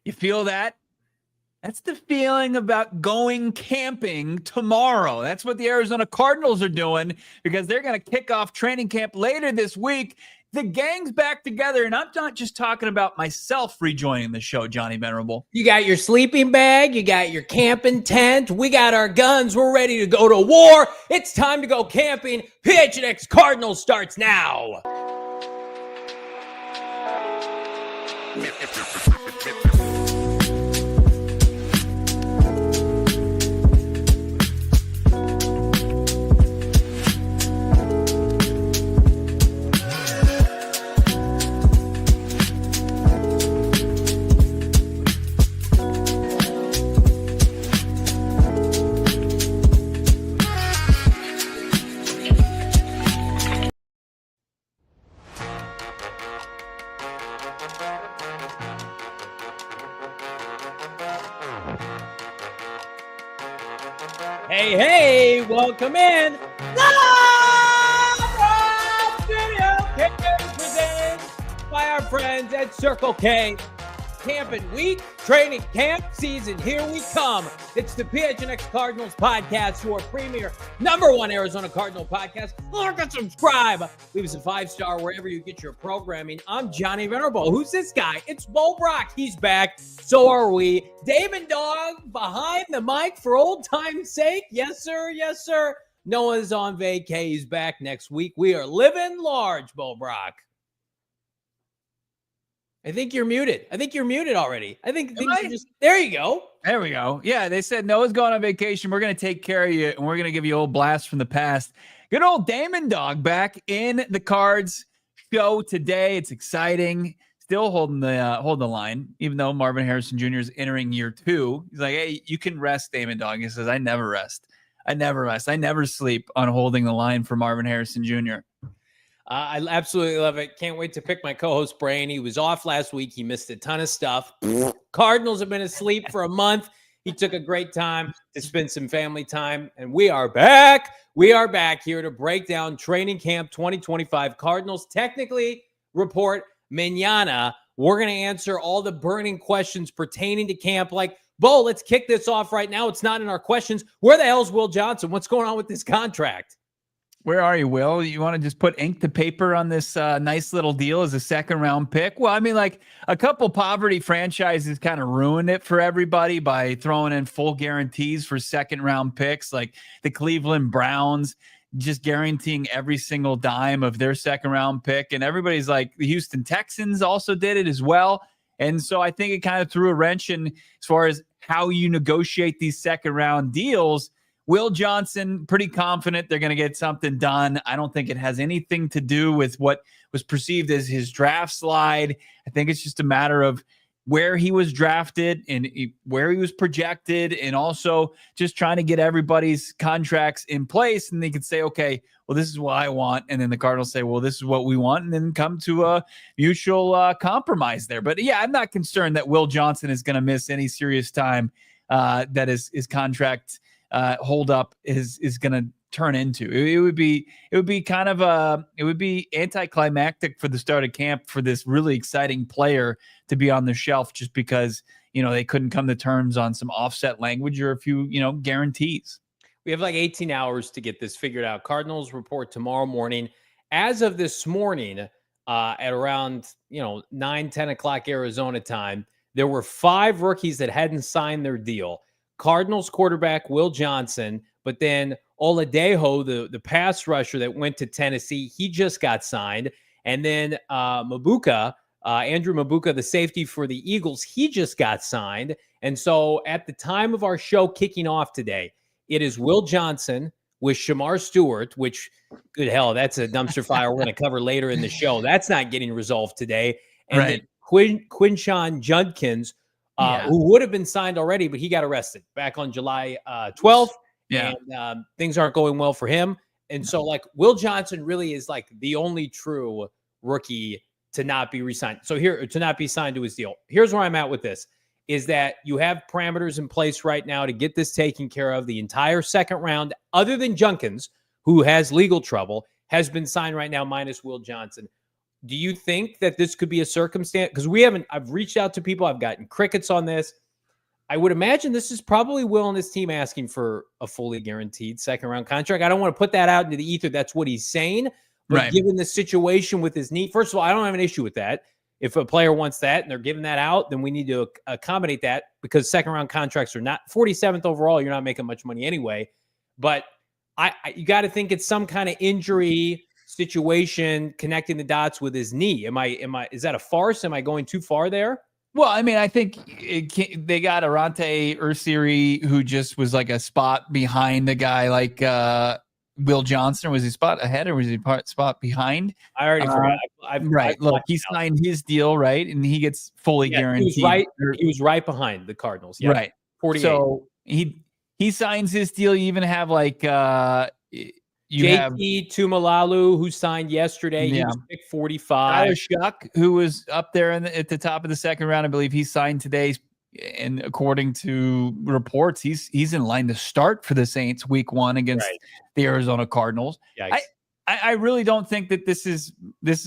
You feel that? That's the feeling about going camping tomorrow. That's what the Arizona Cardinals are doing because they're going to kick off training camp later this week. The gang's back together, and I'm not just talking about myself rejoining the show, Johnny Venerable. You got your sleeping bag. You got your camping tent. We got our guns. We're ready to go to war. It's time to go camping. PHNX Cardinals starts now. Hey, welcome in. Live video presented by our friends at Circle K. Camping week, training camp season, here we come. It's the PHNX Cardinals podcast, your premier #1 Arizona Cardinal podcast. Look and subscribe. Leave us a 5-star wherever you get your programming. I'm Johnny Venerable. Who's this guy? It's Brack. He's back. So are we. David Dog behind the mic for old time's sake. Yes, sir. Yes, sir. Noah's on vacay. He's back next week. We are living large, Brack. I think you're muted. Already. I think things are just, there you go. There we go. Yeah, they said Noah's going on vacation. We're going to take care of you, and we're going to give you a old blast from the past. Good old Damon Dog back in the Cards show today. It's exciting. Still holding the line, even though Marvin Harrison Jr. is entering year 2. He's like, hey, you can rest, Damon Dog. He says, I never rest. I never sleep on holding the line for Marvin Harrison Jr. I absolutely love it. Can't wait to pick my co-host brain. He was off last week. He missed a ton of stuff. Cardinals have been asleep for a month. He took a great time to spend some family time. And we are back. We are back here to break down training camp 2025. Cardinals technically report mañana. We're going to answer all the burning questions pertaining to camp. Like, Bo, let's kick this off right now. It's not in our questions. Where the hell's Will Johnson? What's going on with this contract? Where are you, Will? You want to just put ink to paper on this nice little deal as a second-round pick? Well, I mean, like a couple poverty franchises kind of ruined it for everybody by throwing in full guarantees for second-round picks, like the Cleveland Browns, just guaranteeing every single dime of their second-round pick. And everybody's like, the Houston Texans also did it as well. And so I think it kind of threw a wrench in as far as how you negotiate these second-round deals. Will Johnson, pretty confident they're going to get something done. I don't think it has anything to do with what was perceived as his draft slide. I think it's just a matter of where he was drafted and where he was projected, and also just trying to get everybody's contracts in place. And they could say, okay, well, this is what I want. And then the Cardinals say, well, this is what we want. And then come to a mutual compromise there. But yeah, I'm not concerned that Will Johnson is going to miss any serious time that his contract hold up is going to turn into. It would be kind of it would be anticlimactic for the start of camp for this really exciting player to be on the shelf just because, they couldn't come to terms on some offset language or a few, guarantees. We have like 18 hours to get this figured out. Cardinals report tomorrow morning. As of this morning, at around, 9, 10 o'clock Arizona time, there were 5 rookies that hadn't signed their deal. Cardinals quarterback Will Johnson, but then Oladejo, the pass rusher that went to Tennessee, he just got signed. And then Mabuka, Andrew Mabuka, the safety for the Eagles, he just got signed. And so at the time of our show kicking off today, it is Will Johnson with Shamar Stewart, which, good hell, that's a dumpster fire we're going to cover later in the show. That's not getting resolved today. And right. Then Quinshawn Judkins, who would have been signed already, but he got arrested back on July 12th. Yeah. And things aren't going well for him. And so, like, Will Johnson really is, like, the only true rookie to not be re-signed. So to not be signed to his deal. Here's where I'm at with this, is that you have parameters in place right now to get this taken care of. The entire second round, other than Judkins, who has legal trouble, has been signed right now, minus Will Johnson. Do you think that this could be a circumstance? Because I've reached out to people, I've gotten crickets on this. I would imagine this is probably Will and his team asking for a fully guaranteed second round contract. I don't want to put that out into the ether. That's what he's saying. But given the situation with his knee, first of all, I don't have an issue with that. If a player wants that and they're giving that out, then we need to accommodate that, because second round contracts are not 47th overall. You're not making much money anyway. But you got to think it's some kind of injury situation connecting the dots with his knee. Is that a farce? Am I going too far there? Well, I mean, I think they got Arante Ursiri, who just was like a spot behind the guy like Will Johnson. Was he spot ahead or was he spot behind? I already forgot. Look, he signed his deal, right? And he gets fully guaranteed. He was right behind the Cardinals. Yeah, right. 48. So he signs his deal. You even have like JT Tumalalu, who signed yesterday. He was pick 45. Tyler Shuck, who was up there at the top of the second round, I believe he signed today. And according to reports, he's in line to start for the Saints week 1 against the Arizona Cardinals. I really don't think that this is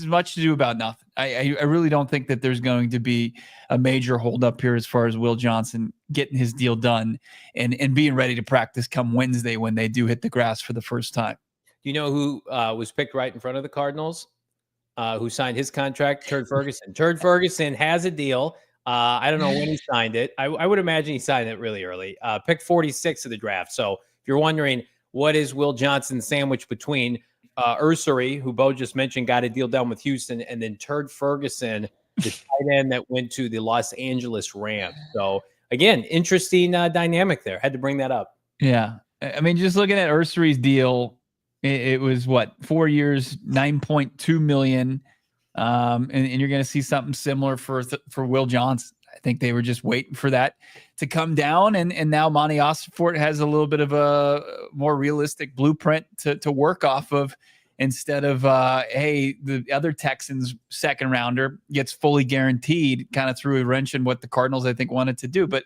much to do about nothing. I really don't think that there's going to be a major holdup here as far as Will Johnson getting his deal done and being ready to practice come Wednesday when they do hit the grass for the first time. You know who was picked right in front of the Cardinals, who signed his contract? Turd Ferguson. Turd Ferguson has a deal. I don't know when he signed it. I would imagine he signed it really early. Pick 46 of the draft. So if you're wondering, what is Will Johnson sandwiched between Ursiri, who Bo just mentioned, got a deal done with Houston, and then Turd Ferguson, the tight end that went to the Los Angeles Rams. So again, interesting dynamic there. Had to bring that up. Yeah. I mean, just looking at Ursiri's deal, it was 4 years, $9.2 million. And you're going to see something similar for Will Johnson. I think they were just waiting for that to come down. And now Monty Ossenfort has a little bit of a more realistic blueprint to work off of, instead of, hey, the other Texans second rounder gets fully guaranteed, kind of threw a wrench in what the Cardinals, I think, wanted to do. But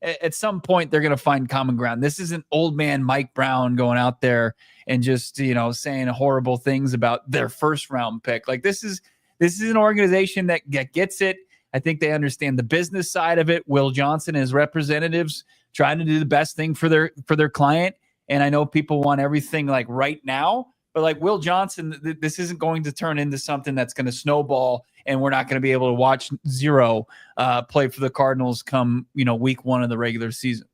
at some point they're going to find common ground. This isn't old man Mike Brown going out there and just, saying horrible things about their first round pick. Like this is an organization that gets it. I think they understand the business side of it. Will Johnson and his representatives trying to do the best thing for their client. And I know people want everything like right now, but like Will Johnson, this isn't going to turn into something that's going to snowball, and we're not going to be able to watch zero play for the Cardinals come, week 1 of the regular season.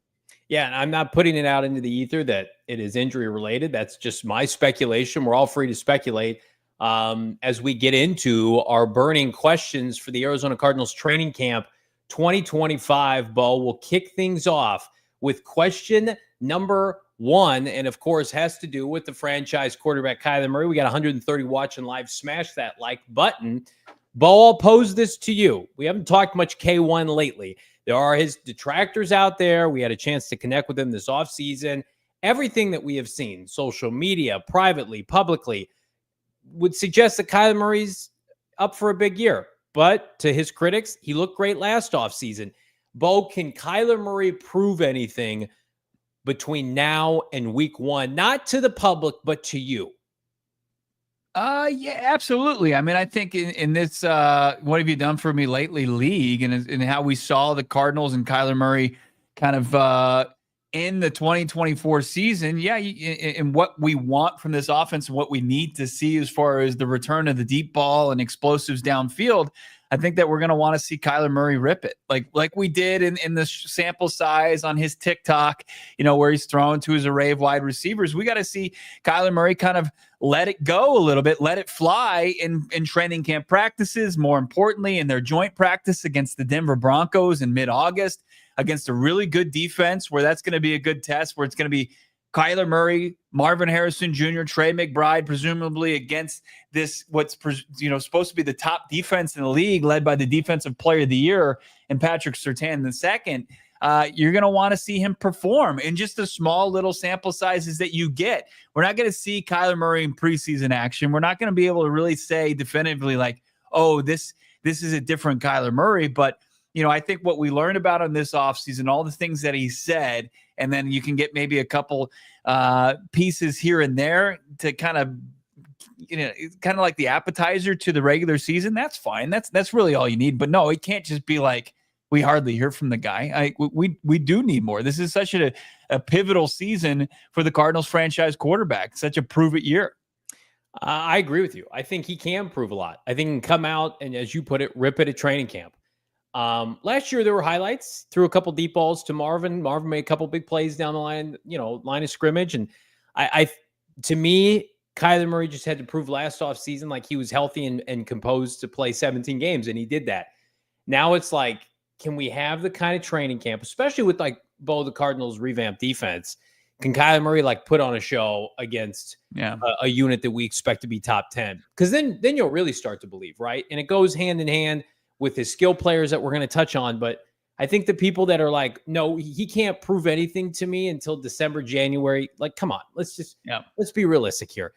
Yeah, and I'm not putting it out into the ether that it is injury related. That's just my speculation. We're all free to speculate. As we get into our burning questions for the Arizona Cardinals training camp 2025, Bo, will kick things off with question number 1, and of course has to do with the franchise quarterback Kyler Murray. We got 130 watching live. Smash that like button. Bo, I'll pose this to you. We haven't talked much K1 lately. There are his detractors out there. We had a chance to connect with him this offseason. Everything that we have seen, social media, privately, publicly, would suggest that Kyler Murray's up for a big year. But to his critics, he looked great last offseason. Bo, can Kyler Murray prove anything between now and week 1? Not to the public, but to you. Yeah, absolutely. I mean, I think in this what have you done for me lately league, and how we saw the Cardinals and Kyler Murray kind of in the 2024 season, and what we want from this offense and what we need to see as far as the return of the deep ball and explosives downfield, I think that we're going to want to see Kyler Murray rip it like we did in the sample size on his TikTok, where he's thrown to his array of wide receivers. We got to see Kyler Murray kind of let it go a little bit, let it fly in training camp practices, more importantly, in their joint practice against the Denver Broncos in mid-August, against a really good defense, where that's going to be a good test, where it's going to be Kyler Murray, Marvin Harrison Jr., Trey McBride, presumably against this, what's supposed to be the top defense in the league, led by the Defensive Player of the Year and Patrick Surtain II. You're going to want to see him perform in just the small little sample sizes that you get. We're not going to see Kyler Murray in preseason action. We're not going to be able to really say definitively like, oh, this is a different Kyler Murray. But I think what we learned about him this offseason, all the things that he said, and then you can get maybe a couple pieces here and there to kind of it's kind of like the appetizer to the regular season. That's fine. That's really all you need. But no, it can't just be like, we hardly hear from the guy. We do need more. This is such a pivotal season for the Cardinals franchise quarterback. Such a prove it year. I agree with you. I think he can prove a lot. I think he can come out and, as you put it, rip it at training camp. Last year there were highlights, threw a couple deep balls to Marvin. Marvin made a couple big plays down the line, line of scrimmage. And to me, Kyler Murray just had to prove last offseason like he was healthy and composed to play 17 games, and he did that. Now it's like, can we have the kind of training camp, especially with like the Cardinals' revamped defense? Can Kyler Murray like put on a show against a unit that we expect to be top 10? Because then you'll really start to believe, right? And it goes hand in hand with his skill players that we're going to touch on. But I think the people that are like, no, he can't prove anything to me until December, January. Like, come on, let's be realistic here.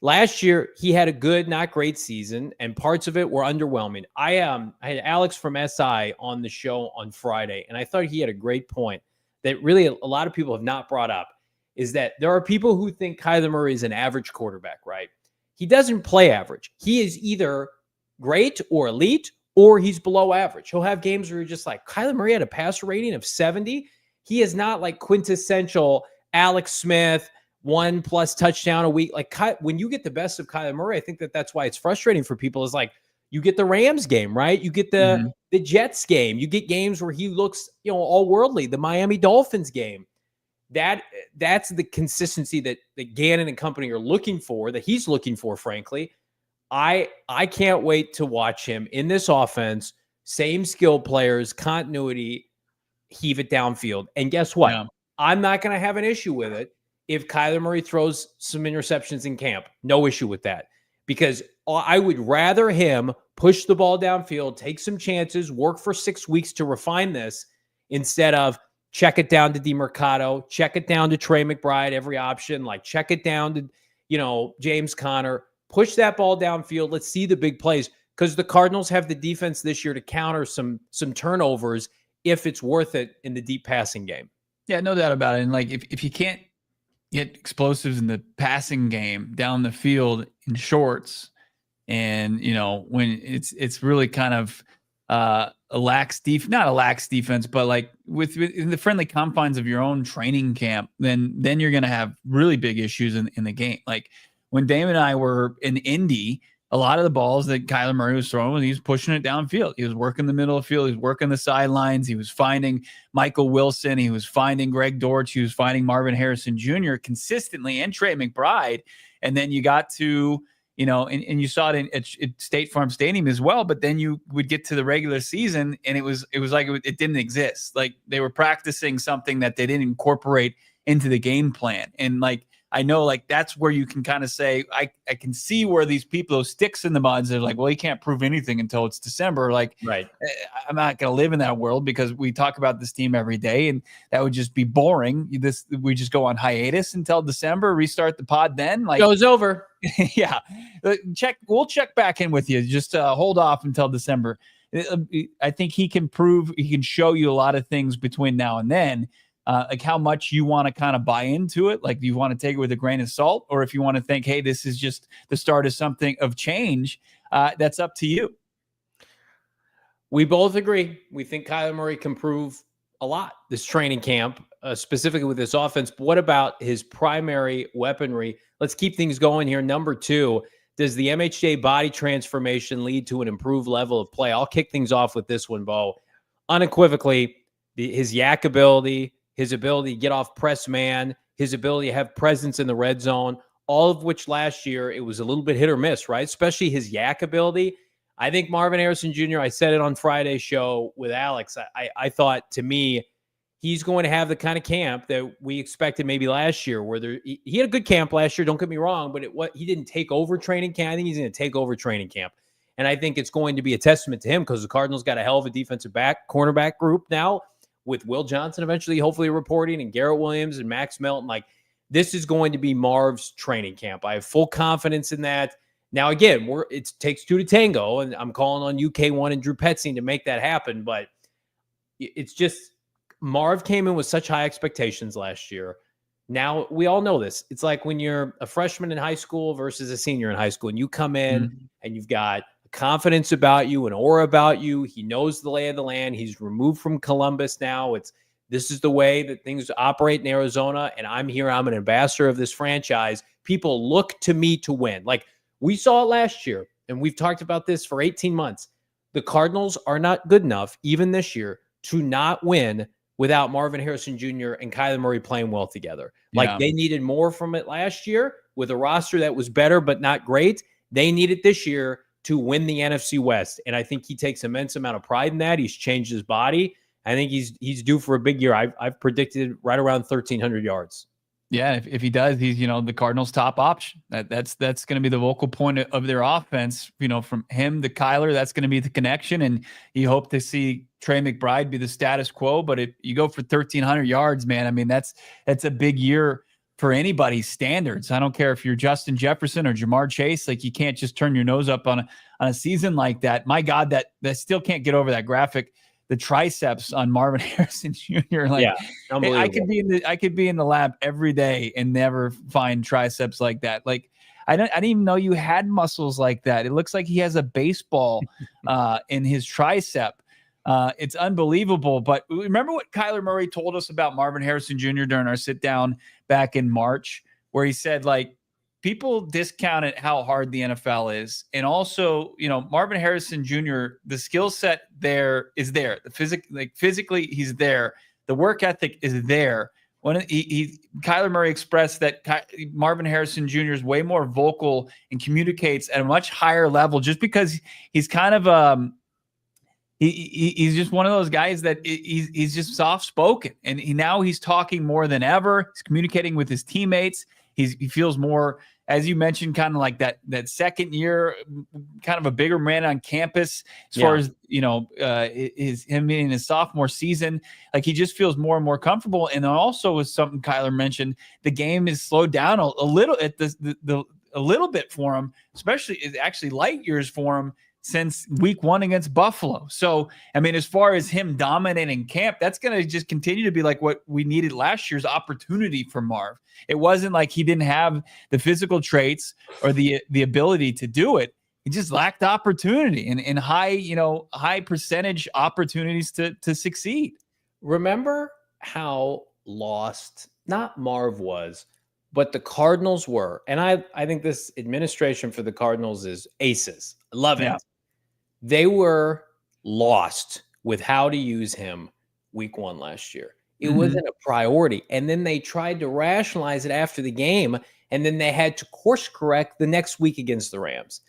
Last year, he had a good, not great season, and parts of it were underwhelming. I had Alex from SI on the show on Friday, and I thought he had a great point that really a lot of people have not brought up, is that there are people who think Kyler Murray is an average quarterback, right? He doesn't play average. He is either great or elite, or he's below average. He'll have games where you're just like, Kyler Murray had a passer rating of 70. He is not like quintessential Alex Smith, 1+ touchdown a week. Like, when you get the best of Kyler Murray, I think that's why it's frustrating for people, is like, you get the Rams game, right? You get the Jets game. You get games where he looks, all worldly. The Miami Dolphins game. That's the consistency that Gannon and company are looking for, that he's looking for, frankly. I can't wait to watch him in this offense. Same skill players, continuity, heave it downfield. And guess what? Yeah. I'm not going to have an issue with it if Kyler Murray throws some interceptions in camp. No issue with that, because I would rather him push the ball downfield, take some chances, work for 6 weeks to refine this, instead of check it down to DeMercado, check it down to Trey McBride, every option, like check it down to, James Conner, push that ball downfield. Let's see the big plays, because the Cardinals have the defense this year to counter some turnovers if it's worth it in the deep passing game. Yeah, no doubt about it. And like, if you can't get explosives in the passing game down the field in shorts, and when it's really kind of not a lax defense, but like in the friendly confines of your own training camp, then you're going to have really big issues in the game. Like when Damon and I were in Indy, a lot of the balls that Kyler Murray was throwing, he was pushing it downfield. He was working the middle of the field. He was working the sidelines. He was finding Michael Wilson. He was finding Greg Dortch. He was finding Marvin Harrison Jr. consistently, and Trey McBride. And then you got to, and you saw it at State Farm Stadium as well. But then you would get to the regular season, and it was like it didn't exist. Like they were practicing something that they didn't incorporate into the game plan. And like, I know, like, that's where you can kind of say, I can see where these people, those sticks in the muds, they're like, well, he can't prove anything until it's December. Like, right. I'm not going to live in that world, because we talk about this team every day, and that would just be boring. We just go on hiatus until December, restart the pod then. Like, show's over. Yeah. We'll check back in with you. Just hold off until December. I think he can show you a lot of things between now and then. Like how much you want to kind of buy into it, like you want to take it with a grain of salt, or if you want to think, hey, this is just the start of something of change, that's up to you. We both agree. We think Kyler Murray can prove a lot this training camp, specifically with this offense. But what about his primary weaponry? Let's keep things going here. Number 2, does the MHJ body transformation lead to an improved level of play? I'll kick things off with this one, Bo. Unequivocally, his yak ability, his ability to get off press man, his ability to have presence in the red zone, all of which last year it was a little bit hit or miss, right? Especially his yak ability. I think Marvin Harrison Jr., I said it on Friday's show with Alex, I thought, to me, he's going to have the kind of camp that we expected maybe last year, where he had a good camp last year, don't get me wrong, but he didn't take over training camp. I think he's going to take over training camp. And I think it's going to be a testament to him, because the Cardinals got a hell of a defensive cornerback group now, with Will Johnson eventually hopefully reporting, and Garrett Williams and Max Melton. Like, this is going to be Marv's training camp. I have full confidence in that. Now, again, it takes 2 to tango, and I'm calling on UK1 and Drew Petzing to make that happen. But it's just, Marv came in with such high expectations last year. Now, we all know this. It's like when you're a freshman in high school versus a senior in high school, and you come in and you've got confidence about you, an aura about you. He knows the lay of the land. He's removed from Columbus now. This is the way that things operate in Arizona, and I'm here. I'm an ambassador of this franchise. People look to me to win. Like we saw it last year, and we've talked about this for 18 months. The Cardinals are not good enough, even this year, to not win without Marvin Harrison Jr. and Kyler Murray playing well together. Like they needed more from it last year with a roster that was better but not great. They need it this year to win the NFC West. And I think he takes immense amount of pride in that. He's changed his body. I think he's due for a big year. I've predicted right around 1,300 yards. Yeah, if he does, he's the Cardinals' top option. That's going to be the vocal point of their offense. From him to Kyler, that's going to be the connection. And you hope to see Trey McBride be the status quo. But if you go for 1,300 yards, man, I mean that's a big year for anybody's standards. I don't care if you're Justin Jefferson or Jamar Chase. Like you can't just turn your nose up on a season like that. My God, that still can't get over that graphic. The triceps on Marvin Harrison Jr. Like, yeah, I could be in the lab every day and never find triceps like that. Like, I didn't even know you had muscles like that. It looks like he has a baseball in his tricep. It's unbelievable. But remember what Kyler Murray told us about Marvin Harrison Jr. during our sit down back in March, where he said, like, people discounted how hard the NFL is. And also, Marvin Harrison Jr., the skill set is there. Physically, he's there. The work ethic is there. When Kyler Murray expressed that Marvin Harrison Jr. is way more vocal and communicates at a much higher level just because he's kind of he's just one of those guys that he's just soft spoken, and now he's talking more than ever. He's communicating with his teammates. He feels more, as you mentioned, kind of like that second year, kind of a bigger man on campus as far as, him in his sophomore season. Like he just feels more and more comfortable. And then also with something Kyler mentioned, the game is slowed down a little at a little bit for him, especially actually light years for him since week 1 against Buffalo. So, I mean, as far as him dominating camp, that's going to just continue to be like what we needed last year's opportunity for Marv. It wasn't like he didn't have the physical traits or the ability to do it. He just lacked opportunity and high percentage opportunities to succeed. Remember how lost not Marv was, but the Cardinals were. And I think this administration for the Cardinals is aces. I love it. They were lost with how to use him week 1 last year. It wasn't a priority. And then they tried to rationalize it after the game, and then they had to course correct the next week against the Rams.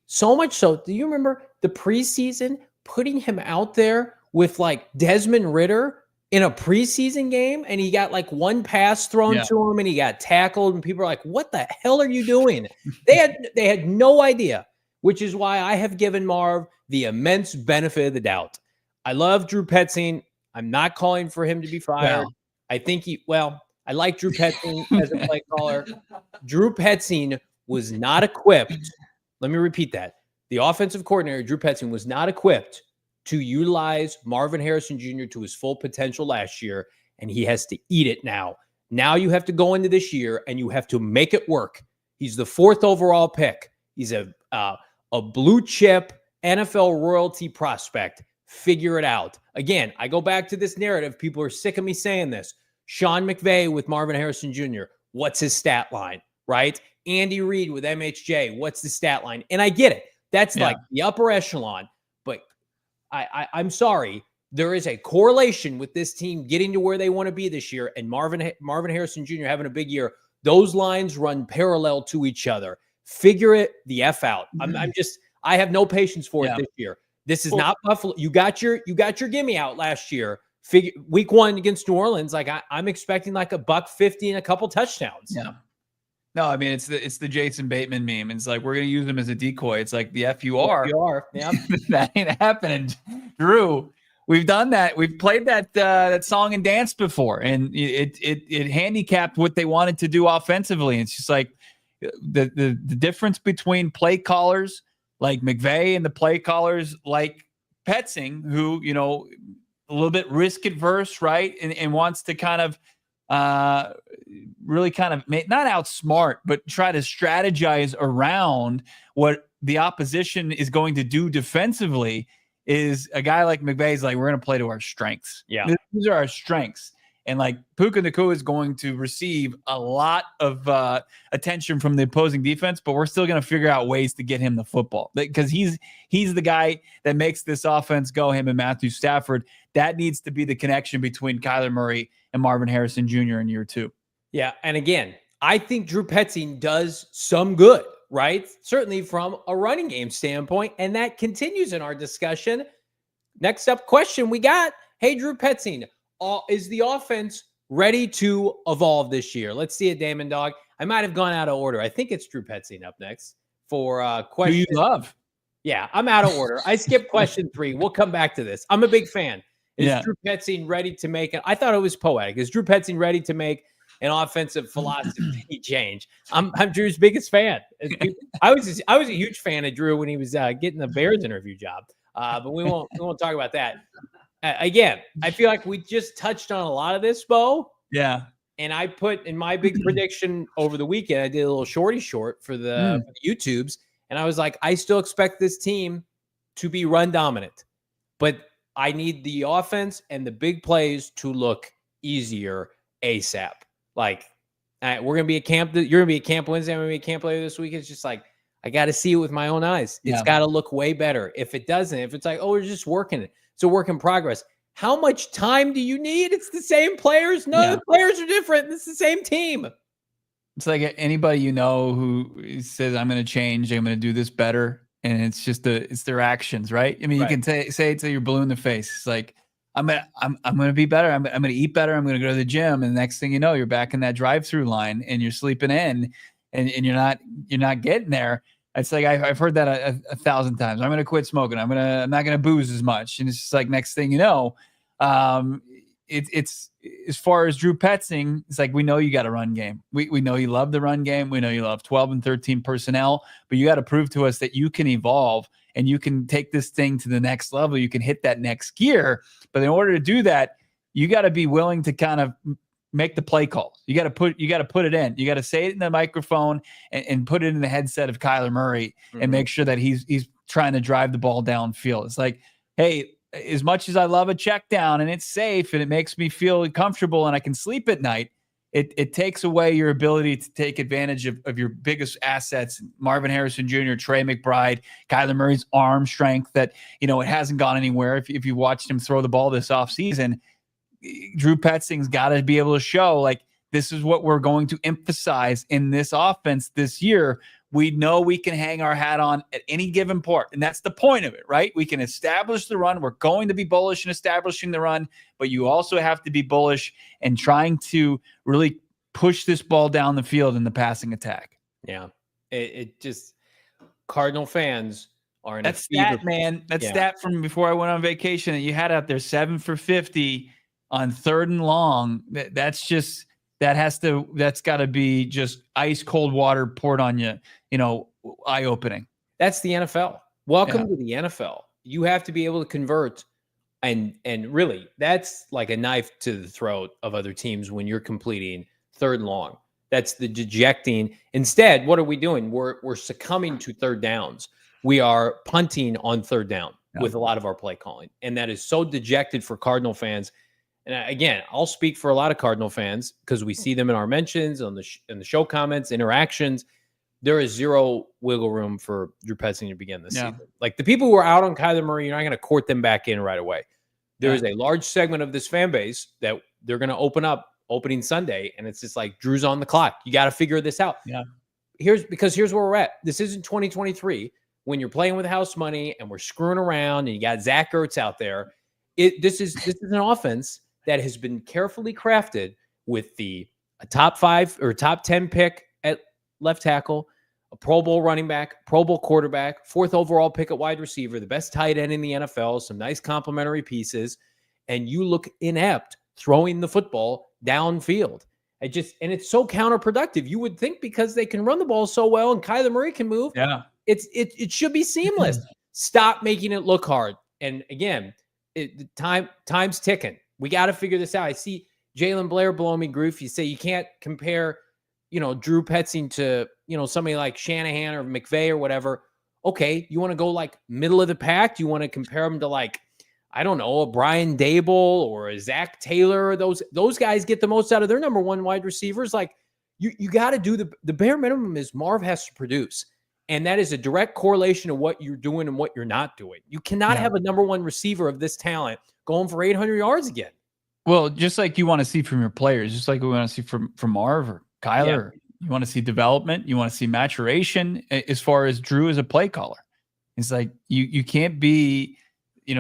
So much so, do you remember the preseason putting him out there with like Desmond Ridder in a preseason game, and he got like one pass thrown to him and he got tackled, and people are like, what the hell are you doing? They had no idea, which is why I have given Marv the immense benefit of the doubt. I love Drew Petzing. I'm not calling for him to be fired. Well, I think I like Drew Petzing as a play caller. Drew Petzing was not equipped. Let me repeat that. The offensive coordinator, Drew Petzing, was not equipped to utilize Marvin Harrison Jr. to his full potential last year, and he has to eat it now. Now you have to go into this year, and you have to make it work. He's the 4th overall pick. He's a blue chip NFL royalty prospect. Figure it out. Again, I go back to this narrative. People are sick of me saying this. Sean McVay with Marvin Harrison Jr. What's his stat line, right? Andy Reid with MHJ. What's the stat line? And I get it. That's like the upper echelon. But I'm sorry. There is a correlation with this team getting to where they want to be this year and Marvin Harrison Jr. having a big year. Those lines run parallel to each other. Figure it the F out. I have no patience for it this year. This is not Buffalo. You got your gimme out last year. Week 1 against New Orleans. Like I'm expecting like $150 and a couple touchdowns. Yeah. No, I mean it's the Jason Bateman meme. It's like we're gonna use him as a decoy. It's like the FUR. Yeah. That ain't happening, Drew. We've done that. We've played that song and dance before, and it handicapped what they wanted to do offensively. It's just like the difference between play callers like McVay and the play callers like Petzing, who, a little bit risk adverse, right? And wants to kind of really kind of not outsmart, but try to strategize around what the opposition is going to do defensively, is a guy like McVay's like, we're going to play to our strengths. Yeah. These are our strengths. And like Puka Nacua is going to receive a lot of attention from the opposing defense, but we're still going to figure out ways to get him the football, because he's the guy that makes this offense go, him and Matthew Stafford. That needs to be the connection between Kyler Murray and Marvin Harrison Jr. in year 2. Yeah. And again, I think Drew Petzing does some good, right? Certainly from a running game standpoint. And that continues in our discussion. Next up question we got. Hey, Drew Petzing, is the offense ready to evolve this year? Let's see it, Damon Dog. I might have gone out of order. I think it's Drew Petzing up next for question. Who you love? Yeah, I'm out of order. I skipped question 3. We'll come back to this. I'm a big fan. Is Drew Petzing ready to make it? I thought it was poetic. Is Drew Petzing ready to make an offensive philosophy change? I'm Drew's biggest fan. I was a huge fan of Drew when he was getting the Bears interview job. But we won't talk about that. Again, I feel like we just touched on a lot of this, Bo. Yeah. And I put in my big prediction over the weekend, I did a little short for the YouTubes. And I was like, I still expect this team to be run dominant, but I need the offense and the big plays to look easier ASAP. Like, we're going to be at camp. You're going to be at camp Wednesday. I'm going to be at camp later this week. It's just like, I got to see it with my own eyes. It's got to look way better. If it doesn't, if it's like, oh, we're just working it, it's a work in progress. How much time do you need? It's the same players. None of the players are different. It's the same team. It's like anybody who says, I'm going to change, I'm going to do this better. And it's just it's their actions, right? I mean, you can say it till you're blue in the face. It's like, I'm going to be better. I'm going to eat better. I'm going to go to the gym. And the next thing you know, you're back in that drive-through line and you're sleeping in and you're not getting there. It's like, I've heard that a 1,000 times. I'm going to quit smoking. I'm not going to booze as much. And it's just like, next thing you know, it's as far as Drew Petzing, it's like, we know you got a run game. We know you love the run game. We know you love 12 and 13 personnel, but you got to prove to us that you can evolve and you can take this thing to the next level. You can hit that next gear. But in order to do that, you got to be willing to kind of make the play calls. You got to put it in. You got to say it in the microphone and put it in the headset of Kyler Murray and make sure that he's trying to drive the ball downfield. It's like, hey, as much as I love a check down and it's safe and it makes me feel comfortable and I can sleep at night, it takes away your ability to take advantage of your biggest assets, Marvin Harrison Jr., Trey McBride, Kyler Murray's arm strength that, it hasn't gone anywhere. If you watched him throw the ball this offseason, Drew Petzing's got to be able to show, like, this is what we're going to emphasize in this offense this year. We know we can hang our hat on at any given point. And that's the point of it, right? We can establish the run. We're going to be bullish in establishing the run, but you also have to be bullish and trying to really push this ball down the field in the passing attack. Yeah. It just, Cardinal fans are in that stat, man. That stat from before I went on vacation that you had out there, 7 for 50 on 3rd and long. That's got to be just ice cold water poured on you, eye opening. That's the NFL. Welcome to the NFL. You have to be able to convert, and really, that's like a knife to the throat of other teams when you're completing 3rd and long. That's the dejecting. Instead, what are we doing? We're succumbing to 3rd downs. We are punting on 3rd down with a lot of our play calling, and that is so dejected for Cardinal fans. And again, I'll speak for a lot of Cardinal fans because we see them in our mentions, in the show comments, interactions. There is zero wiggle room for Drew Petzing to begin this season. Like, the people who are out on Kyler Murray, you're not going to court them back in right away. There is a large segment of this fan base that they're going to open up opening Sunday, and it's just like, Drew's on the clock. You got to figure this out. Yeah. Here's where we're at. This isn't 2023 when you're playing with house money and we're screwing around and you got Zach Ertz out there. This is an offense that has been carefully crafted with a top 5 or top 10 pick at left tackle, a Pro Bowl running back, Pro Bowl quarterback, 4th overall pick at wide receiver, the best tight end in the NFL, some nice complementary pieces, and you look inept throwing the football downfield. And it's so counterproductive. You would think because they can run the ball so well and Kyler Murray can move, it should be seamless. Stop making it look hard. And again, time's ticking. We got to figure this out. I see Jalen Blair blowing me grief. You say you can't compare, Drew Petzing to, somebody like Shanahan or McVay or whatever. Okay, you want to go like middle of the pack? Do you want to compare them to like, I don't know, a Brian Dable or a Zach Taylor? Those guys get the most out of their number one wide receivers. Like you got to do the bare minimum is Marv has to produce. And that is a direct correlation to what you're doing and what you're not doing. You cannot have a number one receiver of this talent going for 800 yards again. Well, just like you want to see from your players, just like we want to see from Marv or Kyler, you want to see development, you want to see maturation as far as Drew as a play caller. It's like you can't be,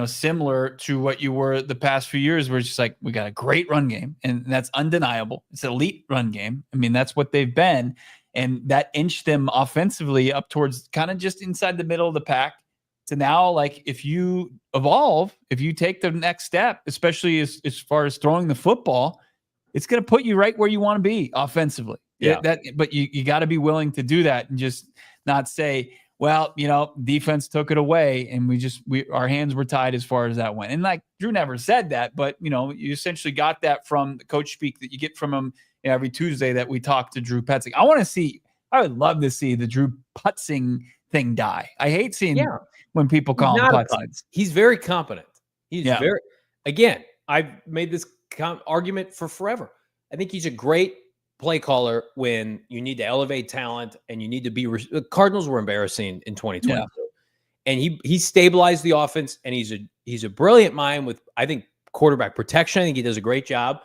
similar to what you were the past few years where it's just like, we got a great run game and that's undeniable. It's an elite run game. I mean, that's what they've been. And that inched them offensively up towards kind of just inside the middle of the pack to now, like if you evolve, if you take the next step, especially as far as throwing the football, it's going to put you right where you want to be offensively. Yeah. But you got to be willing to do that and just not say, well, defense took it away and our hands were tied as far as that went. And like Drew never said that, but you essentially got that from the coach speak that you get from him every Tuesday that we talk to Drew Petzing. I would love to see the Drew Petzing thing die. I hate seeing when people call him Petzing. He's very competent. Again, I've made this argument for forever. I think he's a great play caller when you need to elevate talent and you need to be. The Cardinals were embarrassing in 2022, and he stabilized the offense. And he's a brilliant mind with, I think, quarterback protection. I think he does a great job.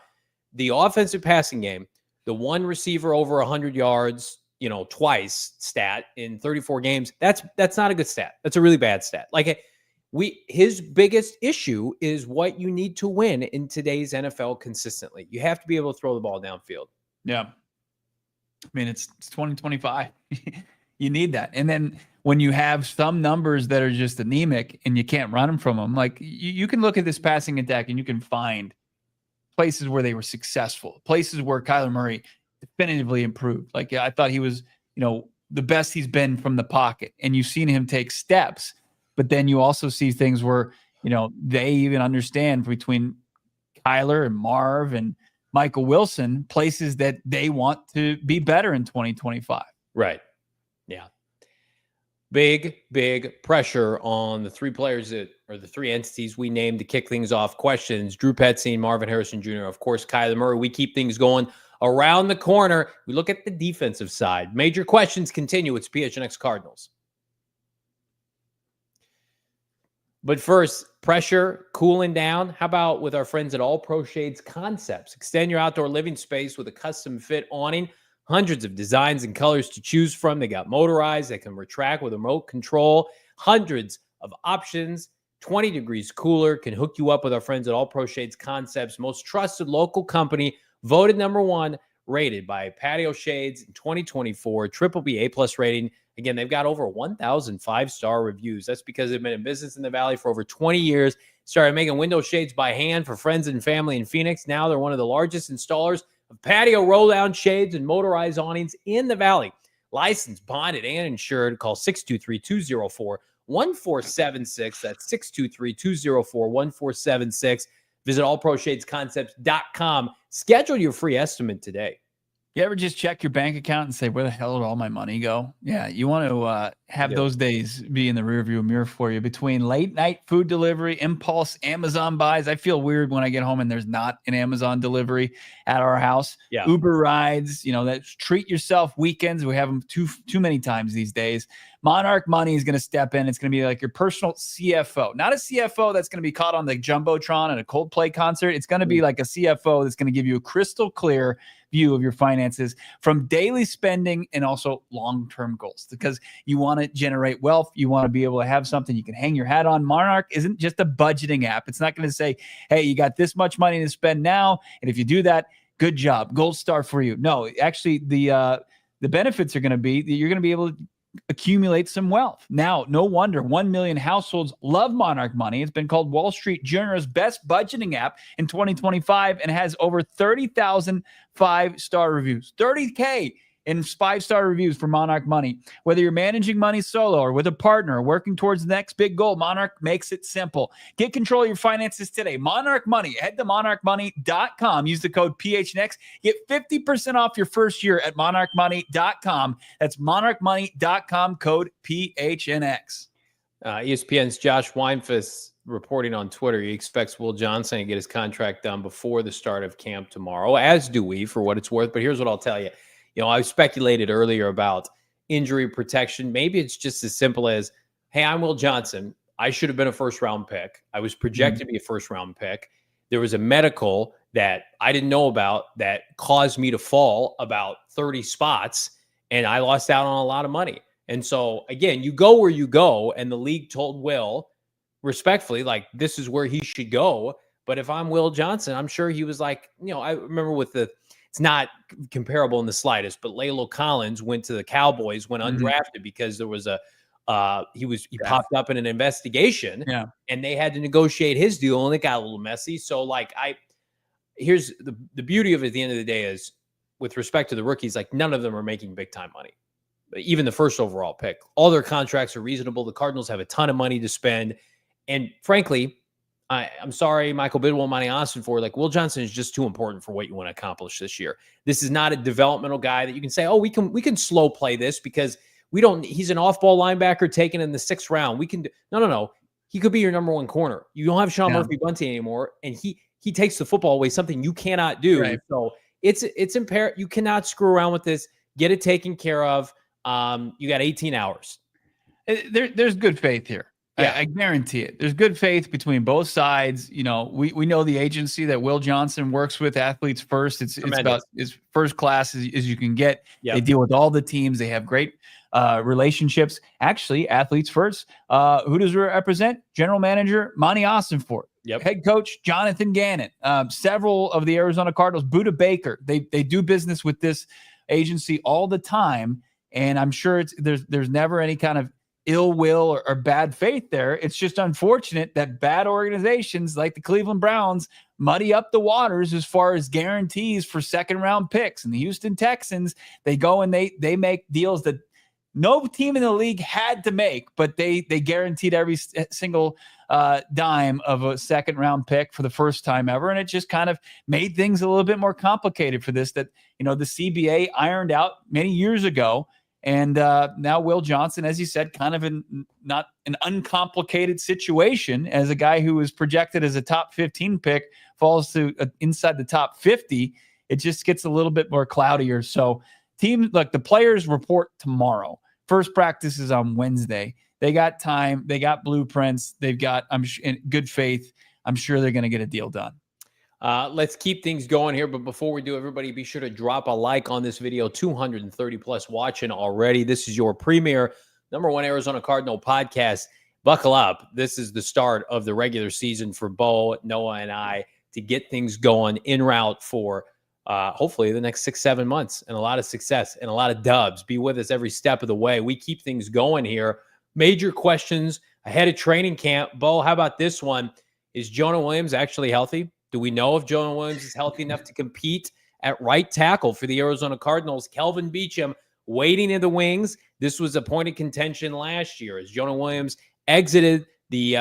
The offensive passing game, the one receiver over 100 yards, twice stat in 34 games. That's not a good stat. That's a really bad stat. Like his biggest issue is what you need to win in today's NFL consistently. You have to be able to throw the ball downfield. Yeah. I mean, it's 2025. You need that. And then when you have some numbers that are just anemic and you can't run them from them, like you can look at this passing attack and you can find places where they were successful, places where Kyler Murray definitively improved. Like I thought he was, the best he's been from the pocket, and you've seen him take steps, but then you also see things where, they even understand between Kyler and Marv and Michael Wilson, places that they want to be better in 2025. Right. Yeah. Big pressure on the three players the three entities we named to kick things off. Questions: Drew Petzing, Marvin Harrison Jr., of course, Kyler Murray. We keep things going around the corner. We look at the defensive side. Major questions continue. It's PHNX Cardinals. But first, pressure cooling down. How about with our friends at All Pro Shades Concepts? Extend your outdoor living space with a custom fit awning. Hundreds of designs and colors to choose from. They got motorized. They can retract with remote control. Hundreds of options. 20 degrees cooler. Can hook you up with our friends at All Pro Shades Concepts. Most trusted local company. Voted #1. Rated by Patio Shades in 2024. BBB A+ rating. Again, they've got over 1,000 5-star reviews. That's because they've been in business in the Valley for over 20 years. Started making window shades by hand for friends and family in Phoenix. Now they're one of the largest installers of patio roll-down shades and motorized awnings in the Valley. Licensed, bonded, and insured. Call 623-204-1476. That's 623-204-1476. Visit allproshadesconcepts.com. Schedule your free estimate today. You ever just check your bank account and say, where the hell did all my money go? Yeah, you want to have those days be in the rearview mirror for you. Between late night food delivery, impulse, Amazon buys. I feel weird when I get home and there's not an Amazon delivery at our house. Yeah. Uber rides, that treat yourself weekends. We have them too many times these days. Monarch Money is going to step in. It's going to be like your personal CFO, not a CFO that's going to be caught on the Jumbotron at a Coldplay concert. It's going to be like a CFO that's going to give you a crystal clear view of your finances from daily spending and also long-term goals, because you want to generate wealth. You want to be able to have something you can hang your hat on. Monarch isn't just a budgeting app. It's not going to say, hey, you got this much money to spend now, and if you do that, good job, gold star for you. No, actually the benefits are going to be that you're going to be able to accumulate some wealth. Now, no wonder 1 million households love Monarch Money. It's been called Wall Street Journal's best budgeting app in 2025 and has over 30,000 5-star reviews. 30K. and 5-star reviews for Monarch Money. Whether you're managing money solo or with a partner or working towards the next big goal, Monarch makes it simple. Get control of your finances today. Monarch Money. Head to monarchmoney.com. Use the code PHNX. Get 50% off your first year at monarchmoney.com. That's monarchmoney.com, code PHNX. ESPN's Josh Weinfuss reporting on Twitter. He expects Will Johnson to get his contract done before the start of camp tomorrow, as do we, for what it's worth. But here's what I'll tell you. I speculated earlier about injury protection. Maybe it's just as simple as, hey, I'm Will Johnson. I should have been a first-round pick. I was projected to be a first-round pick. There was a medical that I didn't know about that caused me to fall about 30 spots, and I lost out on a lot of money. And so, again, you go where you go, and the league told Will, respectfully, like, this is where he should go. But if I'm Will Johnson, I'm sure he was like, I remember it's not comparable in the slightest, but Lalo Collins went to the Cowboys, went undrafted because there was he popped up in an investigation, and they had to negotiate his deal, and it got a little messy. So, here's the beauty of it at the end of the day is, with respect to the rookies, like, none of them are making big time money. Even the first overall pick, all their contracts are reasonable. The Cardinals have a ton of money to spend. And frankly, I'm sorry, Michael Bidwell, Monty Austin, for Will Johnson is just too important for what you want to accomplish this year. This is not a developmental guy that you can say, oh, we can slow play this because he's an off-ball linebacker taken in the 6th round. No. He could be your number 1 corner. You don't have Sean Murphy-Bunting anymore. And he takes the football away, something you cannot do. Right. So it's imperative. You cannot screw around with this. Get it taken care of. You got 18 hours. There's good faith here. Yeah, I guarantee it. There's good faith between both sides. We know the agency that Will Johnson works with, Athletes First. It's about as first class as you can get. Yep. They deal with all the teams. They have great relationships. Actually, Athletes First. Who does represent? General Manager Monty Austinford. Yep. Head coach Jonathan Gannon. Several of the Arizona Cardinals. Buda Baker. They do business with this agency all the time. And I'm sure there's never any kind of ill will or bad faith there. It's just unfortunate that bad organizations like the Cleveland Browns muddy up the waters as far as guarantees for 2nd-round picks. And the Houston Texans, they go and they make deals that no team in the league had to make, but they guaranteed every single dime of a 2nd-round pick for the first time ever. And it just kind of made things a little bit more complicated for this that, the CBA ironed out many years ago. And now Will Johnson, as you said, kind of not an uncomplicated situation, as a guy who was projected as a top 15 pick falls to inside the top 50. It just gets a little bit more cloudier. So the players report tomorrow. First practice is on Wednesday. They got time. They got blueprints. They've got, in good faith, I'm sure they're going to get a deal done. Let's keep things going here. But before we do, everybody be sure to drop a like on this video. 230 plus watching already. This is your premier #1 Arizona Cardinal podcast. Buckle up. This is the start of the regular season for Bo, Noah, and I to get things going en route for hopefully the next 6-7 months, and a lot of success and a lot of dubs. Be with us every step of the way. We keep things going here. Major questions ahead of training camp. Bo, how about this one? Is Jonah Williams actually healthy? Do we know if Jonah Williams is healthy enough to compete at right tackle for the Arizona Cardinals? Kelvin Beachum waiting in the wings. This was a point of contention last year as Jonah Williams exited the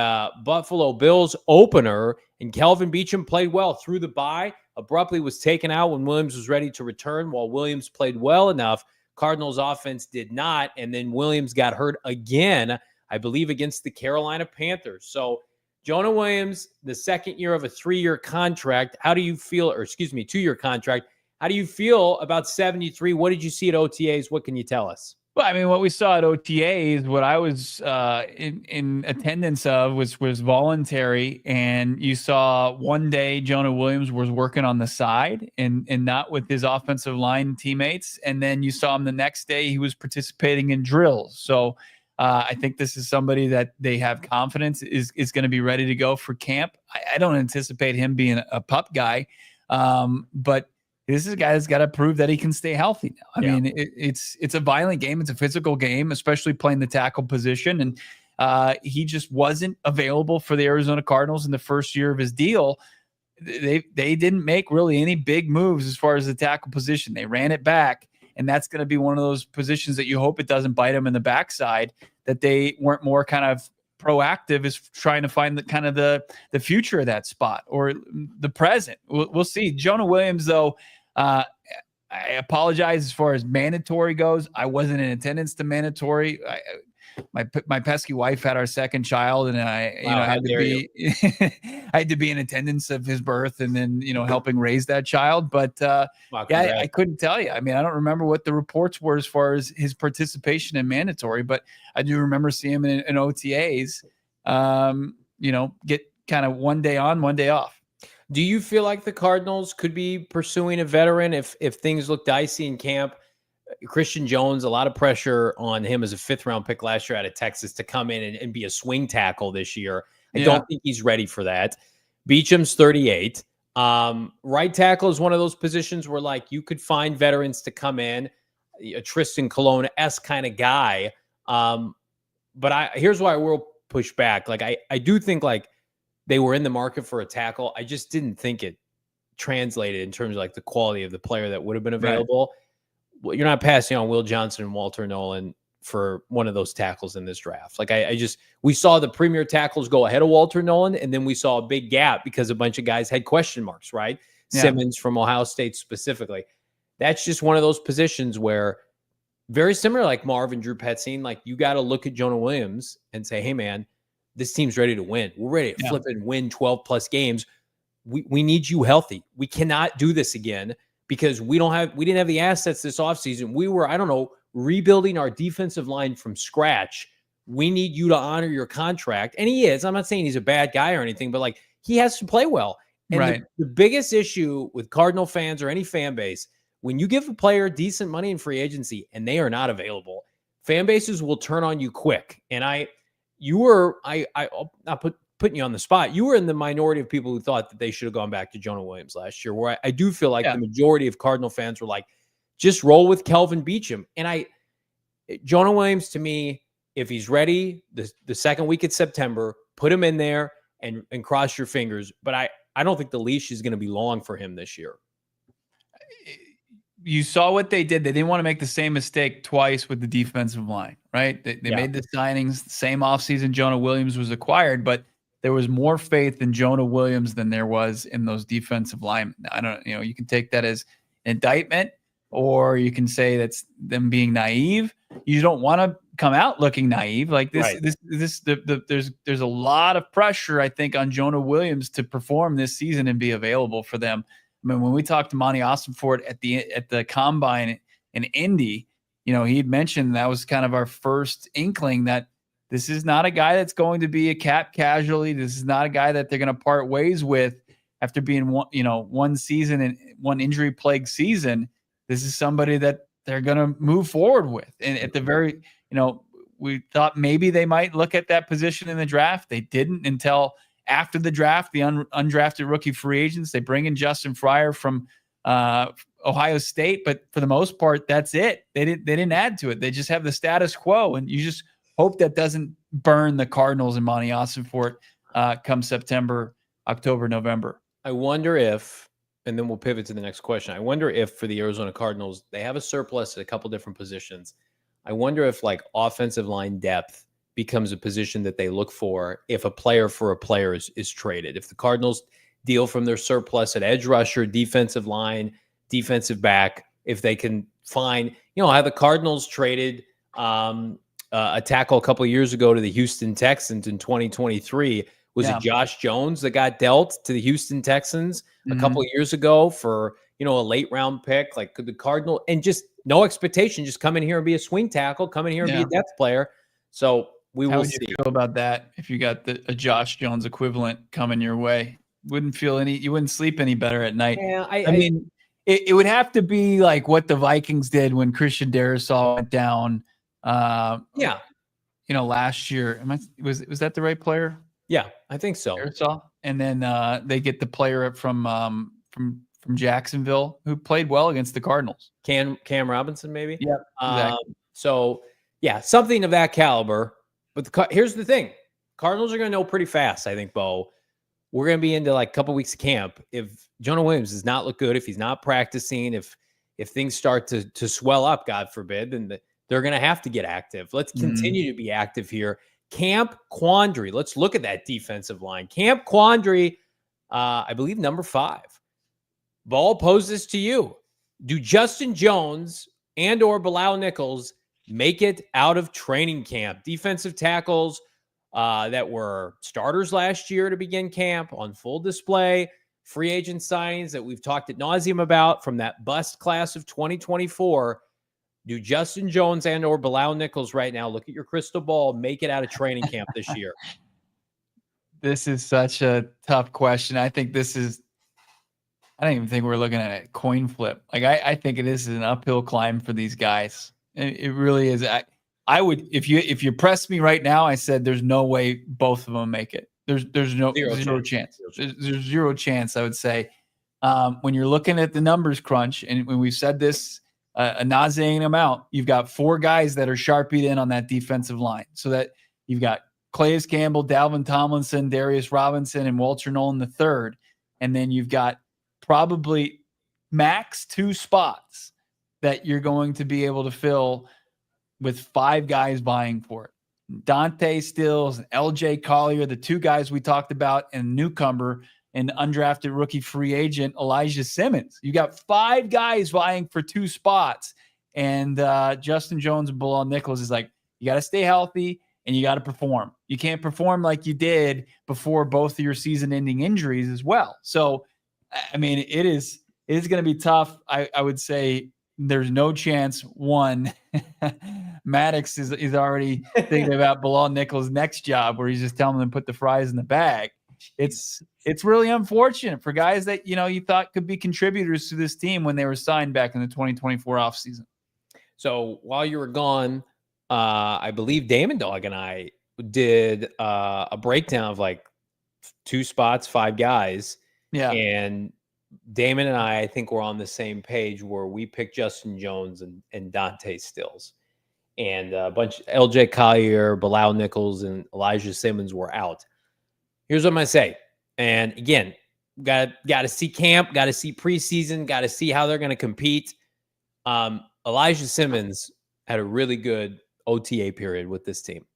Buffalo Bills opener, and Kelvin Beachum played well through the bye, abruptly was taken out when Williams was ready to return. While Williams played well enough, Cardinals offense did not, and then Williams got hurt again, I believe, against the Carolina Panthers. So Jonah Williams, the 2nd year of a 3-year contract. How do you feel, or excuse me, 2-year contract? How do you feel about 73? What did you see at OTAs? What can you tell us? Well, I mean, what we saw at OTAs, what I was in attendance of was voluntary, and you saw one day Jonah Williams was working on the side and not with his offensive line teammates, and then you saw him the next day he was participating in drills. So I think this is somebody that they have confidence is going to be ready to go for camp. I don't anticipate him being a pup guy, but this is a guy that's got to prove that he can stay healthy now. I mean, it's a violent game. It's a physical game, especially playing the tackle position. And he just wasn't available for the Arizona Cardinals in the first year of his deal. They didn't make really any big moves as far as the tackle position. They ran it back. And that's going to be one of those positions that you hope it doesn't bite them in the backside, that they weren't more kind of proactive is trying to find the kind of the future of that spot or the present. We'll see. Jonah Williams, though, I apologize as far as mandatory goes. I wasn't in attendance to mandatory. My pesky wife had our second child, and I had to be I had to be in attendance of his birth, and then helping raise that child. But I couldn't tell you. I mean, I don't remember what the reports were as far as his participation in mandatory, but I do remember seeing him in OTAs. Get kind of one day on, one day off. Do you feel like the Cardinals could be pursuing a veteran if things look dicey in camp? Christian Jones, a lot of pressure on him as a 5th-round pick last year out of Texas to come in and be a swing tackle this year. I don't think he's ready for that. Beacham's 38. Right tackle is one of those positions where, like, you could find veterans to come in, a Tristan Colon-esque kind of guy. But here's why I will push back. Like, I do think, like, they were in the market for a tackle. I just didn't think it translated in terms of, like, the quality of the player that would have been available. Right. Well, you're not passing on Will Johnson and Walter Nolan for one of those tackles in this draft. Like, we saw the premier tackles go ahead of Walter Nolan, and then we saw a big gap because a bunch of guys had question marks, right? Yeah. Simmons from Ohio State specifically. That's just one of those positions where, very similar like Marvin, Drew Petzing, like, you got to look at Jonah Williams and say, hey, man, this team's ready to win. We're ready to flip and win 12-plus games. We need you healthy. We cannot do this again, because we didn't have the assets this offseason. We were, rebuilding our defensive line from scratch. We need you to honor your contract. And he is. I'm not saying he's a bad guy or anything, but, like, he has to play well. And the biggest issue with Cardinal fans or any fan base, when you give a player decent money in free agency and they are not available, fan bases will turn on you quick. And I'm not putting you on the spot. You were in the minority of people who thought that they should have gone back to Jonah Williams last year, where I do feel like the majority of Cardinal fans were like, just roll with Kelvin Beachum. And Jonah Williams, to me, if he's ready the second week of September, put him in there and cross your fingers. But I don't think the leash is going to be long for him this year. You saw what they did. They didn't want to make the same mistake twice with the defensive line, right? They made the signings the same offseason Jonah Williams was acquired, but there was more faith in Jonah Williams than there was in those defensive linemen. I don't, you can take that as an indictment, or you can say that's them being naive. You don't want to come out looking naive like this. Right. There's a lot of pressure, I think, on Jonah Williams to perform this season and be available for them. I mean, when we talked to Monty Austinford at the combine in Indy, he had mentioned that was kind of our first inkling that this is not a guy that's going to be a cap casualty. This is not a guy that they're going to part ways with after being one season and one injury plagued season. This is somebody that they're going to move forward with. And at the very, we thought maybe they might look at that position in the draft. They didn't until after the draft, the undrafted rookie free agents. They bring in Justin Fryer from Ohio State, but for the most part, that's it. They didn't add to it. They just have the status quo, and you just hope that doesn't burn the Cardinals and Monty Austinford come September, October, November. I wonder if, and then we'll pivot to the next question. I wonder if for the Arizona Cardinals, they have a surplus at a couple different positions. I wonder if, like, offensive line depth becomes a position that they look for if a player for a player is traded. If the Cardinals deal from their surplus at edge rusher, defensive line, defensive back, if they can find, how the Cardinals traded a tackle a couple of years ago to the Houston Texans in 2023. Was it Josh Jones that got dealt to the Houston Texans a couple of years ago for, a late round pick? Like, could the Cardinal, and just no expectation, just come in here and be a swing tackle, come in here and be a depth player. So we will see. How would you feel about that if you got a Josh Jones equivalent coming your way? You wouldn't sleep any better at night. Yeah, I mean, it would have to be like what the Vikings did when Christian Darrisaw went down. Last year. Was that the right player? Yeah, I think so. Darrisaw, and then they get the player from Jacksonville who played well against the Cardinals. Cam Robinson, maybe. Yeah, exactly. So yeah, something of that caliber. But here's the thing: Cardinals are going to know pretty fast. I think, Bo. We're going to be into like a couple weeks of camp. If Jonah Williams does not look good, if he's not practicing, if if things start to swell up, God forbid, then they're going to have to get active. Let's continue to be active here. Camp Quandary. Let's look at that defensive line. Camp Quandary, I believe number 5. Ball poses to you. Do Justin Jones and or Bilal Nichols make it out of training camp? Defensive tackles that were starters last year to begin camp on full display. Free agent signings that we've talked ad nauseum about from that bust class of 2024. Do Justin Jones and or Bilal Nichols right now, look at your crystal ball, make it out of training camp this year? This is such a tough question. I think I don't even think we're looking at a coin flip. Like I think it is an uphill climb for these guys. It really is. I would, if you press me right now, I said there's no way both of them make it. There's zero chance. There's zero chance, I would say. When you're looking at the numbers crunch, and when we've said this a nauseating amount, you've got 4 guys that are sharpied in on that defensive line. So that you've got Calais Campbell, Dalvin Tomlinson, Darius Robinson, and Walter Nolan III. And then you've got probably max 2 spots that you're going to be able to fill with 5 guys vying for it. Dante Stills and LJ Collier, the 2 guys we talked about, and newcomer and undrafted rookie free agent Elijah Simmons. You got 5 guys vying for 2 spots. And Justin Jones and Bilal Nichols is like, you got to stay healthy and you got to perform. You can't perform like you did before both of your season-ending injuries as well. So, I mean, it is going to be tough. I would say there's no chance. One, Maddox is already thinking about Bilal Nichols' next job, where he's just telling them to put the fries in the bag. It's really unfortunate for guys that you thought could be contributors to this team when they were signed back in the 2024 offseason. So while you were gone, I believe Damon Dog and I did a breakdown of like 2 spots, 5 guys. Yeah. And Damon and I think we're on the same page where we picked Justin Jones and Dante Stills. And a bunch of LJ Collier, Bilal Nichols, and Elijah Simmons were out. Here's what I'm going to say. And again, got to see camp, got to see preseason, got to see how they're going to compete. Elijah Simmons had a really good OTA period with this team.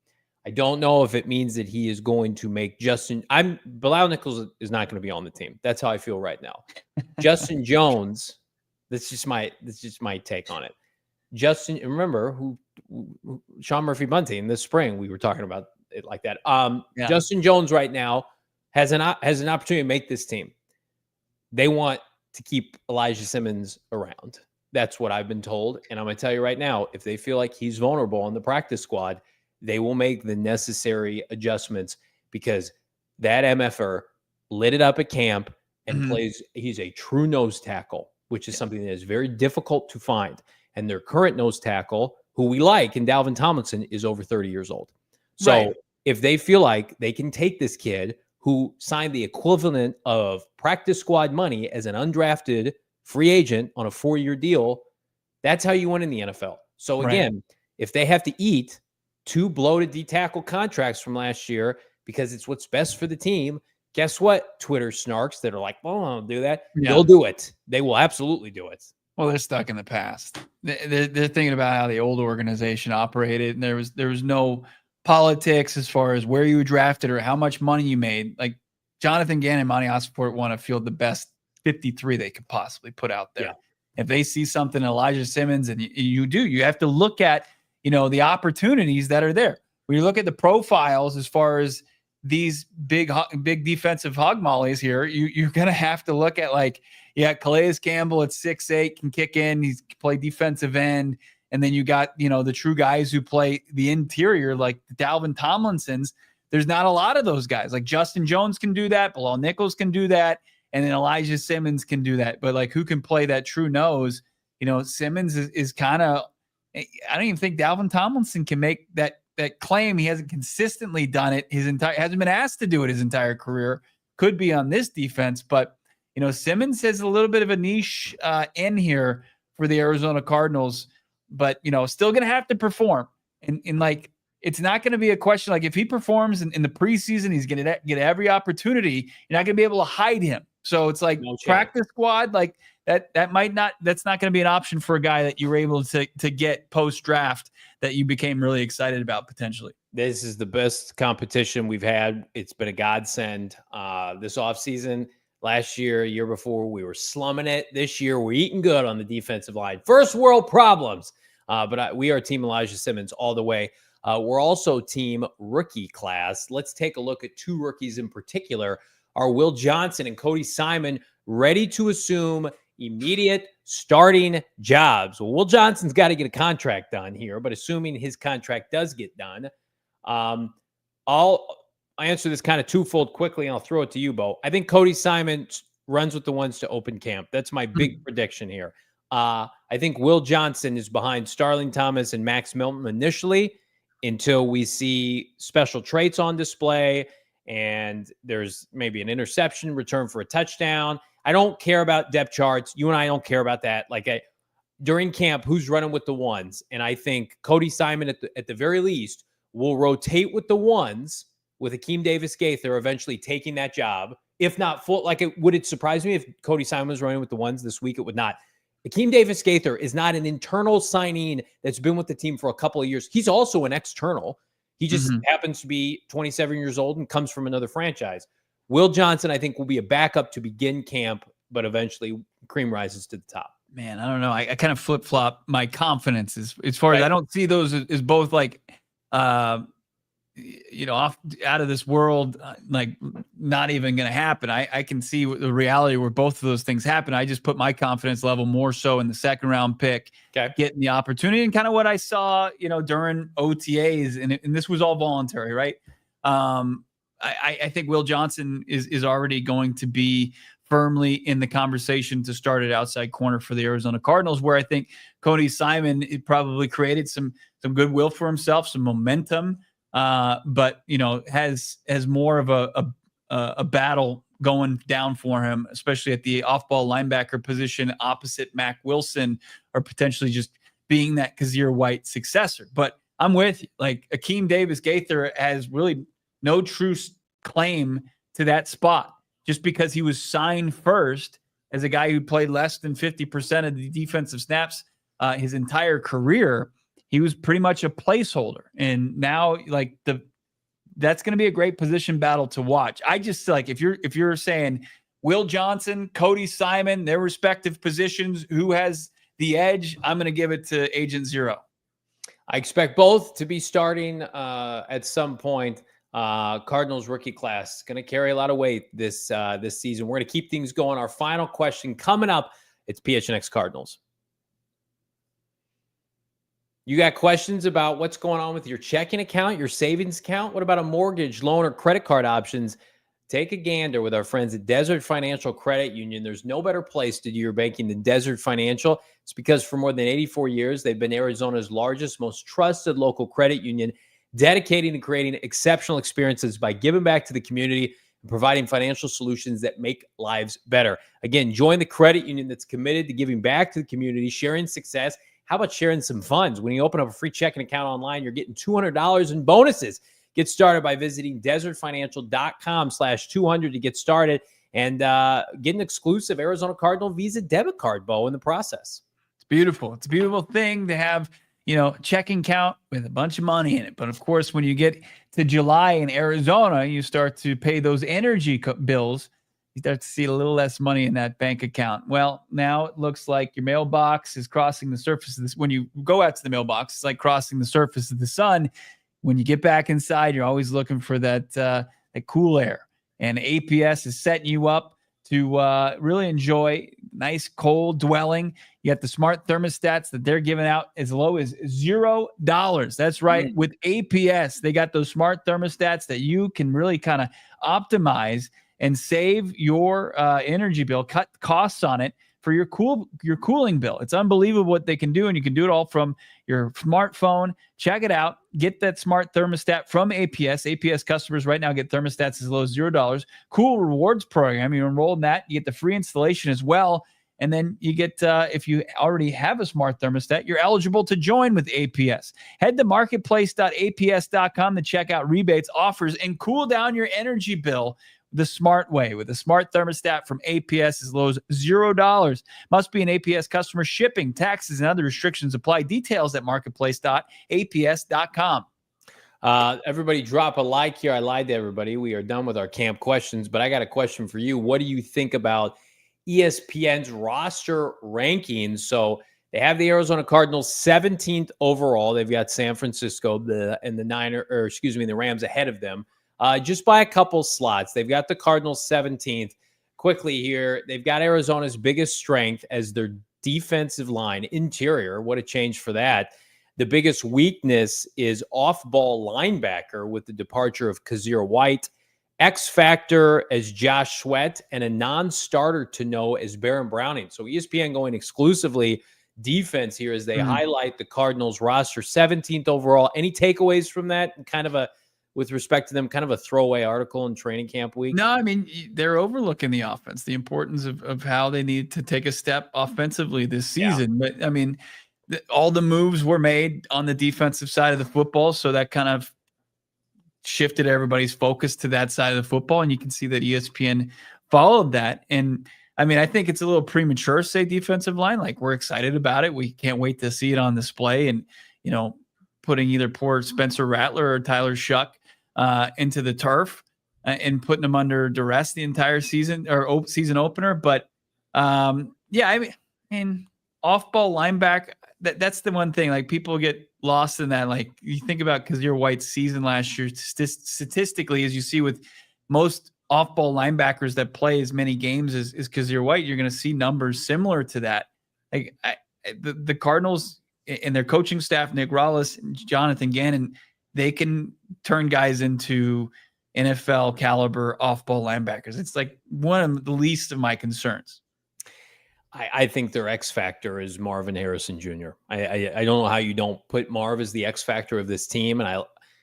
I don't know if it means that he is going to make Bilal Nichols is not going to be on the team. That's how I feel right now. Justin Jones, that's just my take on it. Justin, remember who Sean Murphy Bunting in the spring, we were talking about it like that. Yeah. Justin Jones right now has an opportunity to make this team. They want to keep Elijah Simmons around. That's what I've been told. And I'm going to tell you right now, if they feel like he's vulnerable on the practice squad, they will make the necessary adjustments, because that MFR lit it up at camp and plays. He's a true nose tackle, which is something that is very difficult to find. And their current nose tackle, who we like, and Dalvin Tomlinson, is over 30 years old. So if they feel like they can take this kid who signed the equivalent of practice squad money as an undrafted free agent on a 4-year deal, that's how you win in the NFL. So again, if they have to eat 2 bloated D-tackle contracts from last year because it's what's best for the team, guess what, Twitter snarks that are like, well, I don't do that. Yeah. They'll do it. They will absolutely do it. Well, they're stuck in the past. They're thinking about how the old organization operated, and there was no politics as far as where you were drafted or how much money you made. Like Jonathan Gannon and Monty Ossenfort want to field the best 53 they could possibly put out there. Yeah. If they see something in Elijah Simmons, and you have to look at the opportunities that are there. When you look at the profiles as far as these big defensive hog mollies here, you're going to have to look at Calais Campbell at 6'8", can kick in. He's play defensive end. And then you got, the true guys who play the interior, like the Dalvin Tomlinsons. There's not a lot of those guys. Like Justin Jones can do that. Bilal Nichols can do that. And then Elijah Simmons can do that. But who can play that true nose? Simmons is kind of, I don't even think Dalvin Tomlinson can make that claim. He hasn't consistently done it hasn't been asked to do it his entire career. Could be on this defense, but Simmons has a little bit of a niche in here for the Arizona Cardinals, but still going to have to perform. And it's not going to be a question if he performs in the preseason, he's going to get every opportunity. You're not going to be able to hide him. So it's like No chance. practice squad, like that's not going to be an option for a guy that you were able to get post draft that you became really excited about potentially. This is the best competition we've had. It's been a godsend this offseason. Last year before, we were slumming it. This year, we're eating good on the defensive line. First world problems. But we are Team Elijah Simmons all the way. We're also Team Rookie Class. Let's take a look at two rookies in particular. Are Will Johnson and Cody Simon ready to assume immediate starting jobs? Well, Will Johnson's got to get a contract done here, but assuming his contract does get done, I'll answer this kind of twofold quickly, and I'll throw it to you, Bo. I think Cody Simon runs with the ones to open camp. That's my big prediction here. I think Will Johnson is behind Starling Thomas and Max Milton initially until we see special traits on display and there's maybe an interception return for a touchdown. I don't care about depth charts. You and I don't care about that. Like during camp, who's running with the ones? And I think Cody Simon at the very least will rotate with the ones, with Akeem Davis-Gaither eventually taking that job. If not full, would it surprise me if Cody Simon was running with the ones this week? It would not. Akeem Davis-Gaither is not an internal signing that's been with the team for a couple of years. He's also an external. He just happens to be 27 years old and comes from another franchise. Will Johnson, I think, will be a backup to begin camp, but eventually cream rises to the top. Man, I don't know. I kind of flip-flop my confidence as far as I don't see those as both off out of this world, like not even going to happen. I can see the reality where both of those things happen. I just put my confidence level more so in the second round pick, getting the opportunity, and kind of what I saw, during OTAs, and this was all voluntary, right? I think Will Johnson is already going to be firmly in the conversation to start at outside corner for the Arizona Cardinals, where I think Cody Simon probably created some goodwill for himself, some momentum. But has more of a battle going down for him, especially at the off-ball linebacker position opposite Mac Wilson, or potentially just being that Kazir White successor. But I'm with you. Like Akeem Davis-Gaither has really no true claim to that spot, just because he was signed first as a guy who played less than 50% of the defensive snaps his entire career. He was pretty much a placeholder, and now that's going to be a great position battle to watch. I just if you're saying Will Johnson, Cody Simon, their respective positions, who has the edge, I'm going to give it to Agent Zero. I expect both to be starting at some point. Cardinals rookie class is going to carry a lot of weight this season. We're going to keep things going. Our final question coming up. It's PHNX Cardinals. You got questions about what's going on with your checking account, your savings account? What about a mortgage, loan, or credit card options? Take a gander with our friends at Desert Financial Credit Union. There's no better place to do your banking than Desert Financial. It's because for more than 84 years, they've been Arizona's largest, most trusted local credit union, dedicating to creating exceptional experiences by giving back to the community and providing financial solutions that make lives better. Again, join the credit union that's committed to giving back to the community, sharing success. How about sharing some funds? When you open up a free checking account online, you're getting $200 in bonuses. Get started by visiting desertfinancial.com/200 to get started and get an exclusive Arizona Cardinal Visa debit card, Bo, in the process. It's beautiful. It's a beautiful thing to have, a checking account with a bunch of money in it. But of course, when you get to July in Arizona, you start to pay those energy bills. You start to see a little less money in that bank account. Well, now it looks like your mailbox is crossing the surface of this. When you go out to the mailbox, it's like crossing the surface of the sun. When you get back inside, you're always looking for that cool air. And APS is setting you up to really enjoy nice cold dwelling. You got the smart thermostats that they're giving out as low as $0. That's right. With APS, they got those smart thermostats that you can really kind of optimize and save your energy bill, cut costs on it for your cooling bill. It's unbelievable what they can do, and you can do it all from your smartphone. Check it out. Get that smart thermostat from APS. APS customers right now get thermostats as low as $0. Cool rewards program. You enroll in that. You get the free installation as well. And then you get, if you already have a smart thermostat, you're eligible to join with APS. Head to marketplace.aps.com to check out rebates, offers, and cool down your energy bill the smart way with a smart thermostat from APS as low as $0. Must be an APS customer. Shipping, taxes, and other restrictions apply. Details at marketplace.aps.com. Everybody drop a like here. I lied to everybody. We are done with our camp questions, but I got a question for you. What do you think about ESPN's roster rankings? So they have the Arizona Cardinals 17th overall. They've got San Francisco and the Rams ahead of them, just by a couple slots. They've got the Cardinals 17th. Quickly here, they've got Arizona's biggest strength as their defensive line interior. What a change for that. The biggest weakness is off-ball linebacker with the departure of Kazir White. X factor as Josh Sweat, and a non-starter to know as Baron Browning. So ESPN going exclusively defense here as they highlight the Cardinals roster 17th overall. Any takeaways from that? With respect to them, kind of a throwaway article in training camp week? No, I mean, they're overlooking the offense, the importance of how they need to take a step offensively this season. Yeah. But I mean, all the moves were made on the defensive side of the football. So that kind of shifted everybody's focus to that side of the football. And you can see that ESPN followed that. And I mean, I think it's a little premature to say defensive line. Like, we're excited about it. We can't wait to see it on display. And, you know, putting either poor Spencer Rattler or Tyler Shuck into the turf and putting them under duress the entire season or season opener. But yeah, I mean, off-ball linebacker, that's the one thing. Like, people get lost in that. Like, you think about Kazir White's season last year, statistically, as you see with most off-ball linebackers that play as many games as Kazir White, you're going to see numbers similar to that. Like, the Cardinals and their coaching staff, Nick Rollis and Jonathan Gannon, they can turn guys into NFL caliber off-ball linebackers. It's like one of the least of my concerns. I think their X factor is Marvin Harrison Jr. I don't know how you don't put Marv as the X factor of this team. And I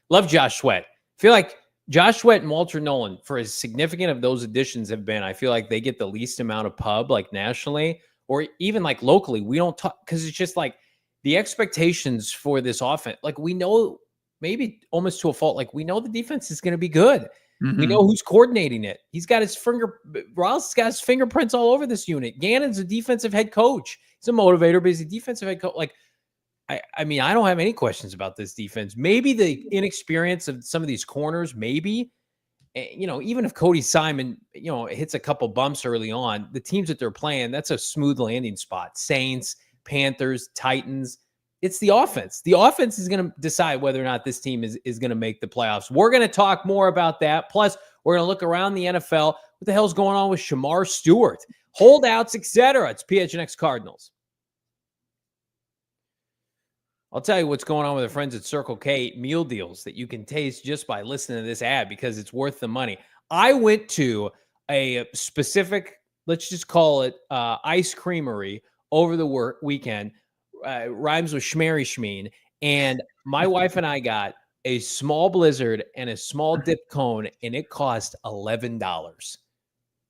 love Josh Sweat. I feel like Josh Sweat and Walter Nolan, for as significant of those additions have been, I feel like they get the least amount of pub, like nationally or even like locally. We don't talk because it's just like the expectations for this offense. Like, we know, maybe almost to a fault, like, we know the defense is going to be good. Mm-hmm. We know who's coordinating it. Ross has got his fingerprints all over this unit. Gannon's a defensive head coach. He's a motivator, but he's a defensive head coach. Like, I mean, I don't have any questions about this defense. Maybe the inexperience of some of these corners, maybe, you know, even if Cody Simon, you know, hits a couple bumps early on, the teams that they're playing, that's a smooth landing spot. Saints, Panthers, Titans. It's the offense. The offense is going to decide whether or not this team is going to make the playoffs. We're going to talk more about that. Plus, we're going to look around the NFL. What the hell's going on with Shamar Stewart? Holdouts, etc. It's PHNX Cardinals. I'll tell you what's going on with our friends at Circle K meal deals that you can taste just by listening to this ad because it's worth the money. I went to a specific, let's just call it ice creamery over the weekend. Rhymes with Schmary Schmeen. And my wife and I got a small blizzard and a small dip cone, and it cost $11.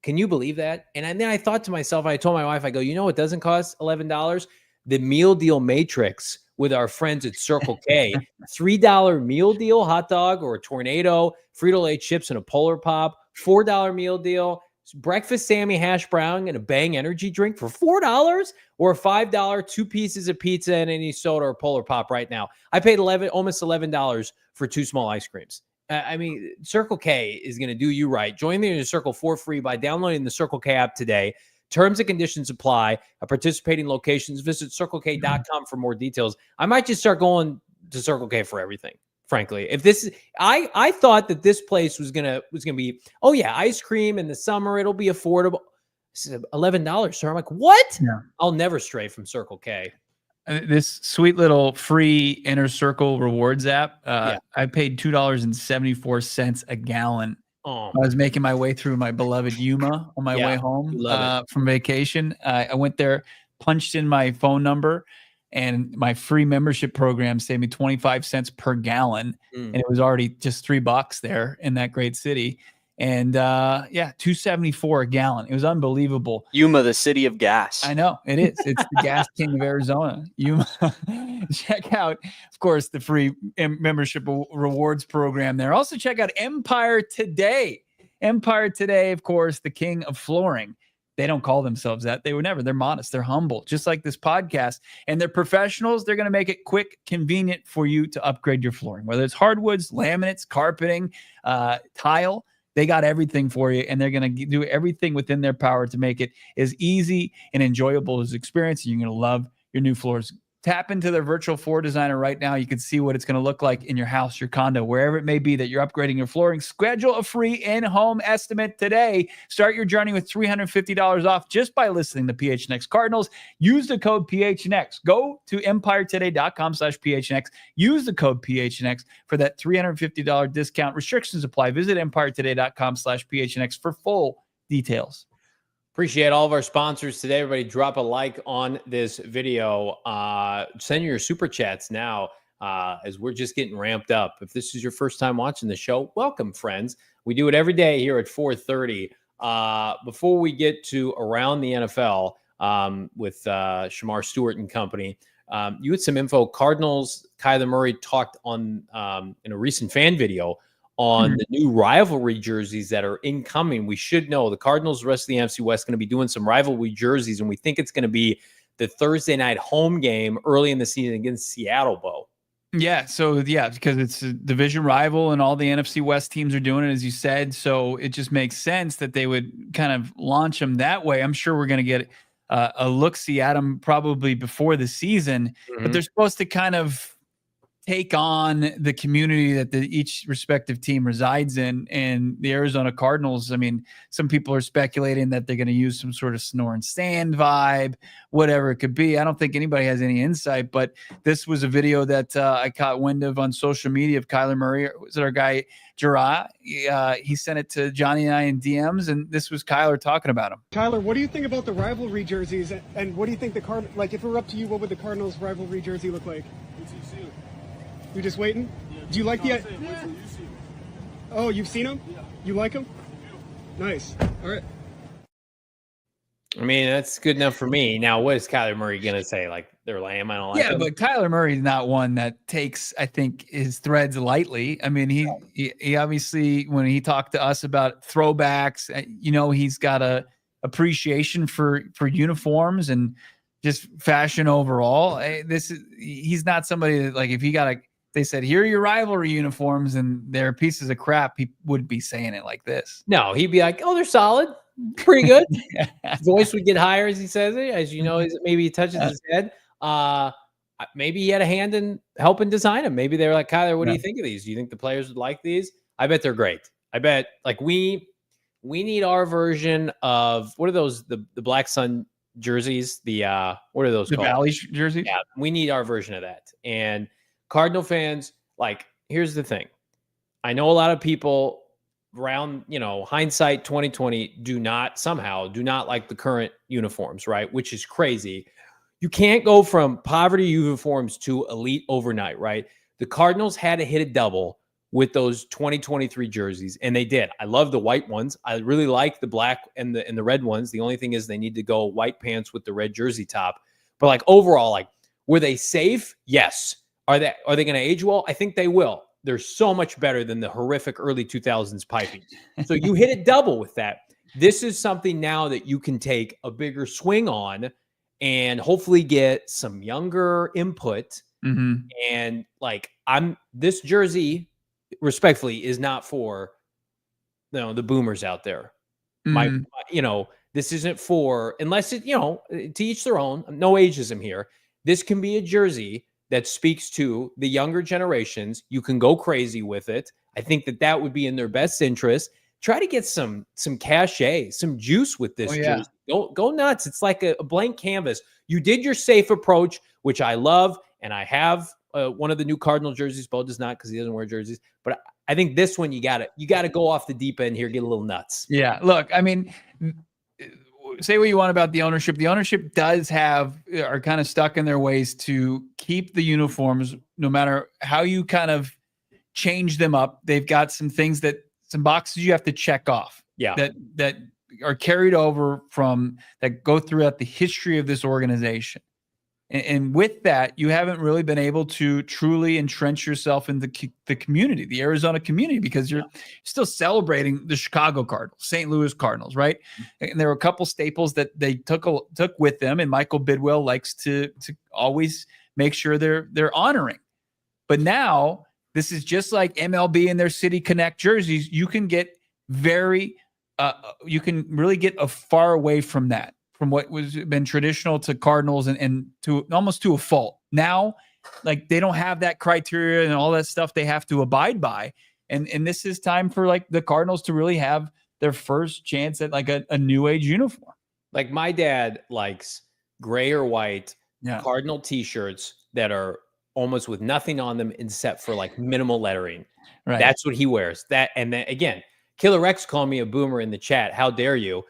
Can you believe that? And then I thought to myself, I told my wife, I go, you know what doesn't cost $11? The meal deal matrix with our friends at Circle K. $3 meal deal, hot dog or a tornado, Frito-Lay chips and a Polar Pop. $4 meal deal, breakfast Sammy hash brown and a Bang energy drink for $4, or a $5 2 pieces of pizza and any soda or Polar Pop right now. I paid almost $11 for 2 small ice creams. I mean, Circle K is going to do you right. Join the Inner Circle for free by downloading the Circle K app today. Terms and conditions apply. At participating locations, visit CircleK.com for more details. I might just start going to Circle K for everything. Frankly, if this, I thought that this place was gonna be, oh yeah, ice cream in the summer, it'll be affordable. This is $11, sir. I'm like, what? Yeah. I'll never stray from Circle K. This sweet little free Inner Circle rewards app. I paid $2.74 a gallon. Oh. I was making my way through my beloved Yuma on my way home from vacation. I went there, punched in my phone number, and my free membership program saved me 25 cents per gallon. And it was already just $3 there in that great city. And $2.74 a gallon. It was unbelievable. Yuma, the city of gas. I know it is. It's the gas king of Arizona. Yuma. Check out, of course, the free membership rewards program there. Also check out Empire Today. Empire Today, of course, the king of flooring. They don't call themselves that. They would never. They're modest. They're humble, just like this podcast. And they're professionals. They're going to make it quick, convenient for you to upgrade your flooring, whether it's hardwoods, laminates, carpeting, tile. They got everything for you, and they're going to do everything within their power to make it as easy and enjoyable as experience. You're going to love your new floors. Tap into their virtual floor designer right now. You can see what it's going to look like in your house, your condo, wherever it may be that you're upgrading your flooring. Schedule a free in-home estimate today. Start your journey with $350 off just by listening to PHNX Cardinals. Use the code PHNX. Go to empiretoday.com/PHNX. Use the code PHNX for that $350 discount. Restrictions apply. Visit empiretoday.com/PHNX for full details. Appreciate all of our sponsors today. Everybody drop a like on this video. Send your super chats now as we're just getting ramped up. If this is your first time watching the show, welcome, friends. We do it every day here at 4:30. Before we get to Around the NFL with Shamar Stewart and company, you had some info. Cardinals, Kyler Murray talked on in a recent fan video on the new rivalry jerseys that are incoming. We should know the Cardinals, the rest of the NFC West, going to be doing some rivalry jerseys, and we think it's going to be the Thursday night home game early in the season against Seattle, Bo. Yeah, so yeah, because it's a division rival and all the NFC West teams are doing it, as you said. So it just makes sense that they would kind of launch them that way. I'm sure we're going to get a look-see at them probably before the season, but they're supposed to kind of take on the community that each respective team resides in. And the Arizona Cardinals, I mean, some people are speculating that they're going to use some sort of snore and stand vibe, whatever it could be. I don't think anybody has any insight, but this was a video that I caught wind of on social media of Kyler Murray. Was it our guy, Gerard? He sent it to Johnny and I in DMs, and this was Kyler talking about him. Kyler, what do you think about the rivalry jerseys? And what do you think if it were up to you, what would the Cardinals rivalry jersey look like? You're just waiting? Yeah, do you like the... Yeah. Oh, you've seen them? Yeah. You like them? Nice. All right. I mean, that's good enough for me. Now, what is Kyler Murray going to say? Like, they're lame, I don't like them? But Kyler Murray's not one that takes, I think, his threads lightly. I mean, he obviously, when he talked to us about throwbacks, he's got a appreciation for uniforms and just fashion overall. He's not somebody that, like, if he got they said, here are your rivalry uniforms and they're pieces of crap, he wouldn't be saying it like this. No, he'd be like, oh, they're solid. Pretty good. His voice would get higher as he says it. As you know, maybe he touches his head. Maybe he had a hand in helping design them. Maybe they were like, Kyler, what do you think of these? Do you think the players would like these? I bet they're great. I bet, like, we need our version of, what are those, the Black Sun jerseys? What are those called? The Valley jerseys? Yeah, we need our version of that. And Cardinal fans, like, here's the thing. I know a lot of people around, hindsight 2020 do not like the current uniforms, right? Which is crazy. You can't go from poverty uniforms to elite overnight, right? The Cardinals had to hit a double with those 2023 jerseys, and they did. I love the white ones. I really like the black and the red ones. The only thing is they need to go white pants with the red jersey top. But, like, overall, like, were they safe? Yes. Are they going to age well? I think they will. They're so much better than the horrific early 2000s piping. So you hit a double with that. This is something now that you can take a bigger swing on and hopefully get some younger input. And, like, this jersey, respectfully, is not for the boomers out there. This isn't for, unless it, to each their own, no ageism here. This can be a jersey that speaks to the younger generations. You can go crazy with it. I think that would be in their best interest. Try to get some cachet, some juice with this jersey. Go nuts. It's like a blank canvas. You did your safe approach, which I love, and I have one of the new Cardinal jerseys. Bo does not because he doesn't wear jerseys. But I think this one you got to go off the deep end here, get a little nuts. Yeah, look, I mean, say what you want about the ownership. The ownership are kind of stuck in their ways to keep the uniforms, no matter how you kind of change them up. They've got some boxes you have to check off. Yeah. That are carried over that go throughout the history of this organization. And with that, you haven't really been able to truly entrench yourself in the community, the Arizona community, because you're still celebrating the Chicago Cardinals, St. Louis Cardinals, right? And there were a couple staples that they took with them, and Michael Bidwell likes to always make sure they're honoring. But now this is just like MLB and their City Connect jerseys. You can get you can really get far away from that, from what was been traditional to Cardinals and to almost to a fault. Now, like, they don't have that criteria and all that stuff they have to abide by. And this is time for like the Cardinals to really have their first chance at like a new age uniform. Like, my dad likes gray or white Cardinal t-shirts that are almost with nothing on them except for like minimal lettering. Right. That's what he wears. That, and then again, Killer Rex called me a boomer in the chat. How dare you?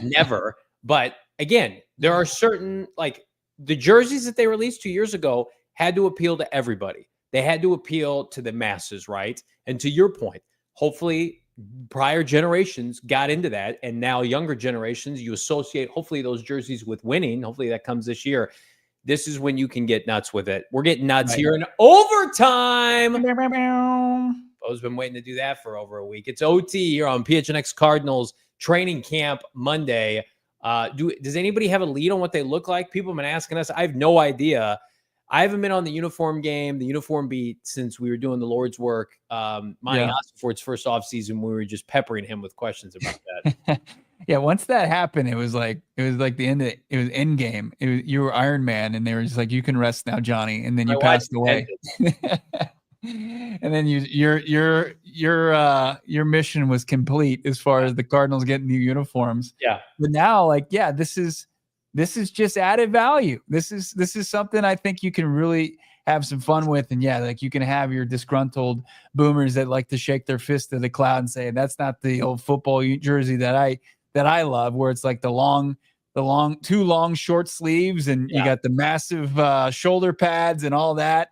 Never. But again, there are certain, like, the jerseys that they released 2 years ago had to appeal to everybody. They had to appeal to the masses, right? And to your point, hopefully prior generations got into that, and now younger generations, you associate hopefully those jerseys with winning. Hopefully that comes this year. This is when you can get nuts with it. We're getting nuts here in overtime. Bo's been waiting to do that for over a week. It's OT here on PHNX Cardinals training camp Monday. Does anybody have a lead on what they look like? People have been asking us. I have no idea. I haven't been on the uniform beat since we were doing the Lord's work. Mining Ossenfort's first offseason, we were just peppering him with questions about that. Yeah, once that happened, it was like the end. It was end game. You were Iron Man, and they were just like, "You can rest now, Johnny." And then you passed away. And then your mission was complete as far as the Cardinals getting new uniforms. Yeah. But now, like, this is just added value. This is something I think you can really have some fun with. And like, you can have your disgruntled boomers that like to shake their fist at the cloud and say, that's not the old football jersey that I love, where it's like the too long short sleeves, and you got the massive shoulder pads and all that.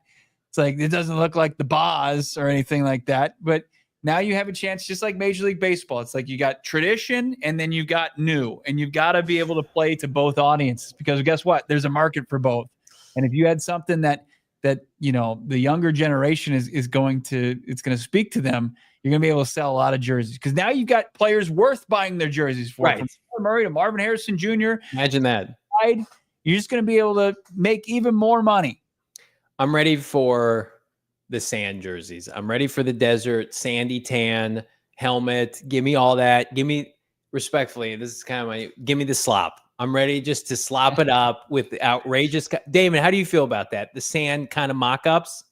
It's like, it doesn't look like the Boz or anything like that. But now you have a chance, just like Major League Baseball. It's like you got tradition and then you got new, and you've got to be able to play to both audiences, because guess what? There's a market for both. And if you had something that the younger generation is going to speak to them, you're going to be able to sell a lot of jerseys, because now you've got players worth buying their jerseys for. Right. From Kyler Murray to Marvin Harrison Jr. Imagine that. You're just going to be able to make even more money. I'm ready for the sand jerseys. I'm ready for the desert, sandy tan, helmet. Give me all that. Give me, respectfully, this is kind of give me the slop. I'm ready just to slop it up with the outrageous. Damon, how do you feel about that? The sand kind of mock-ups?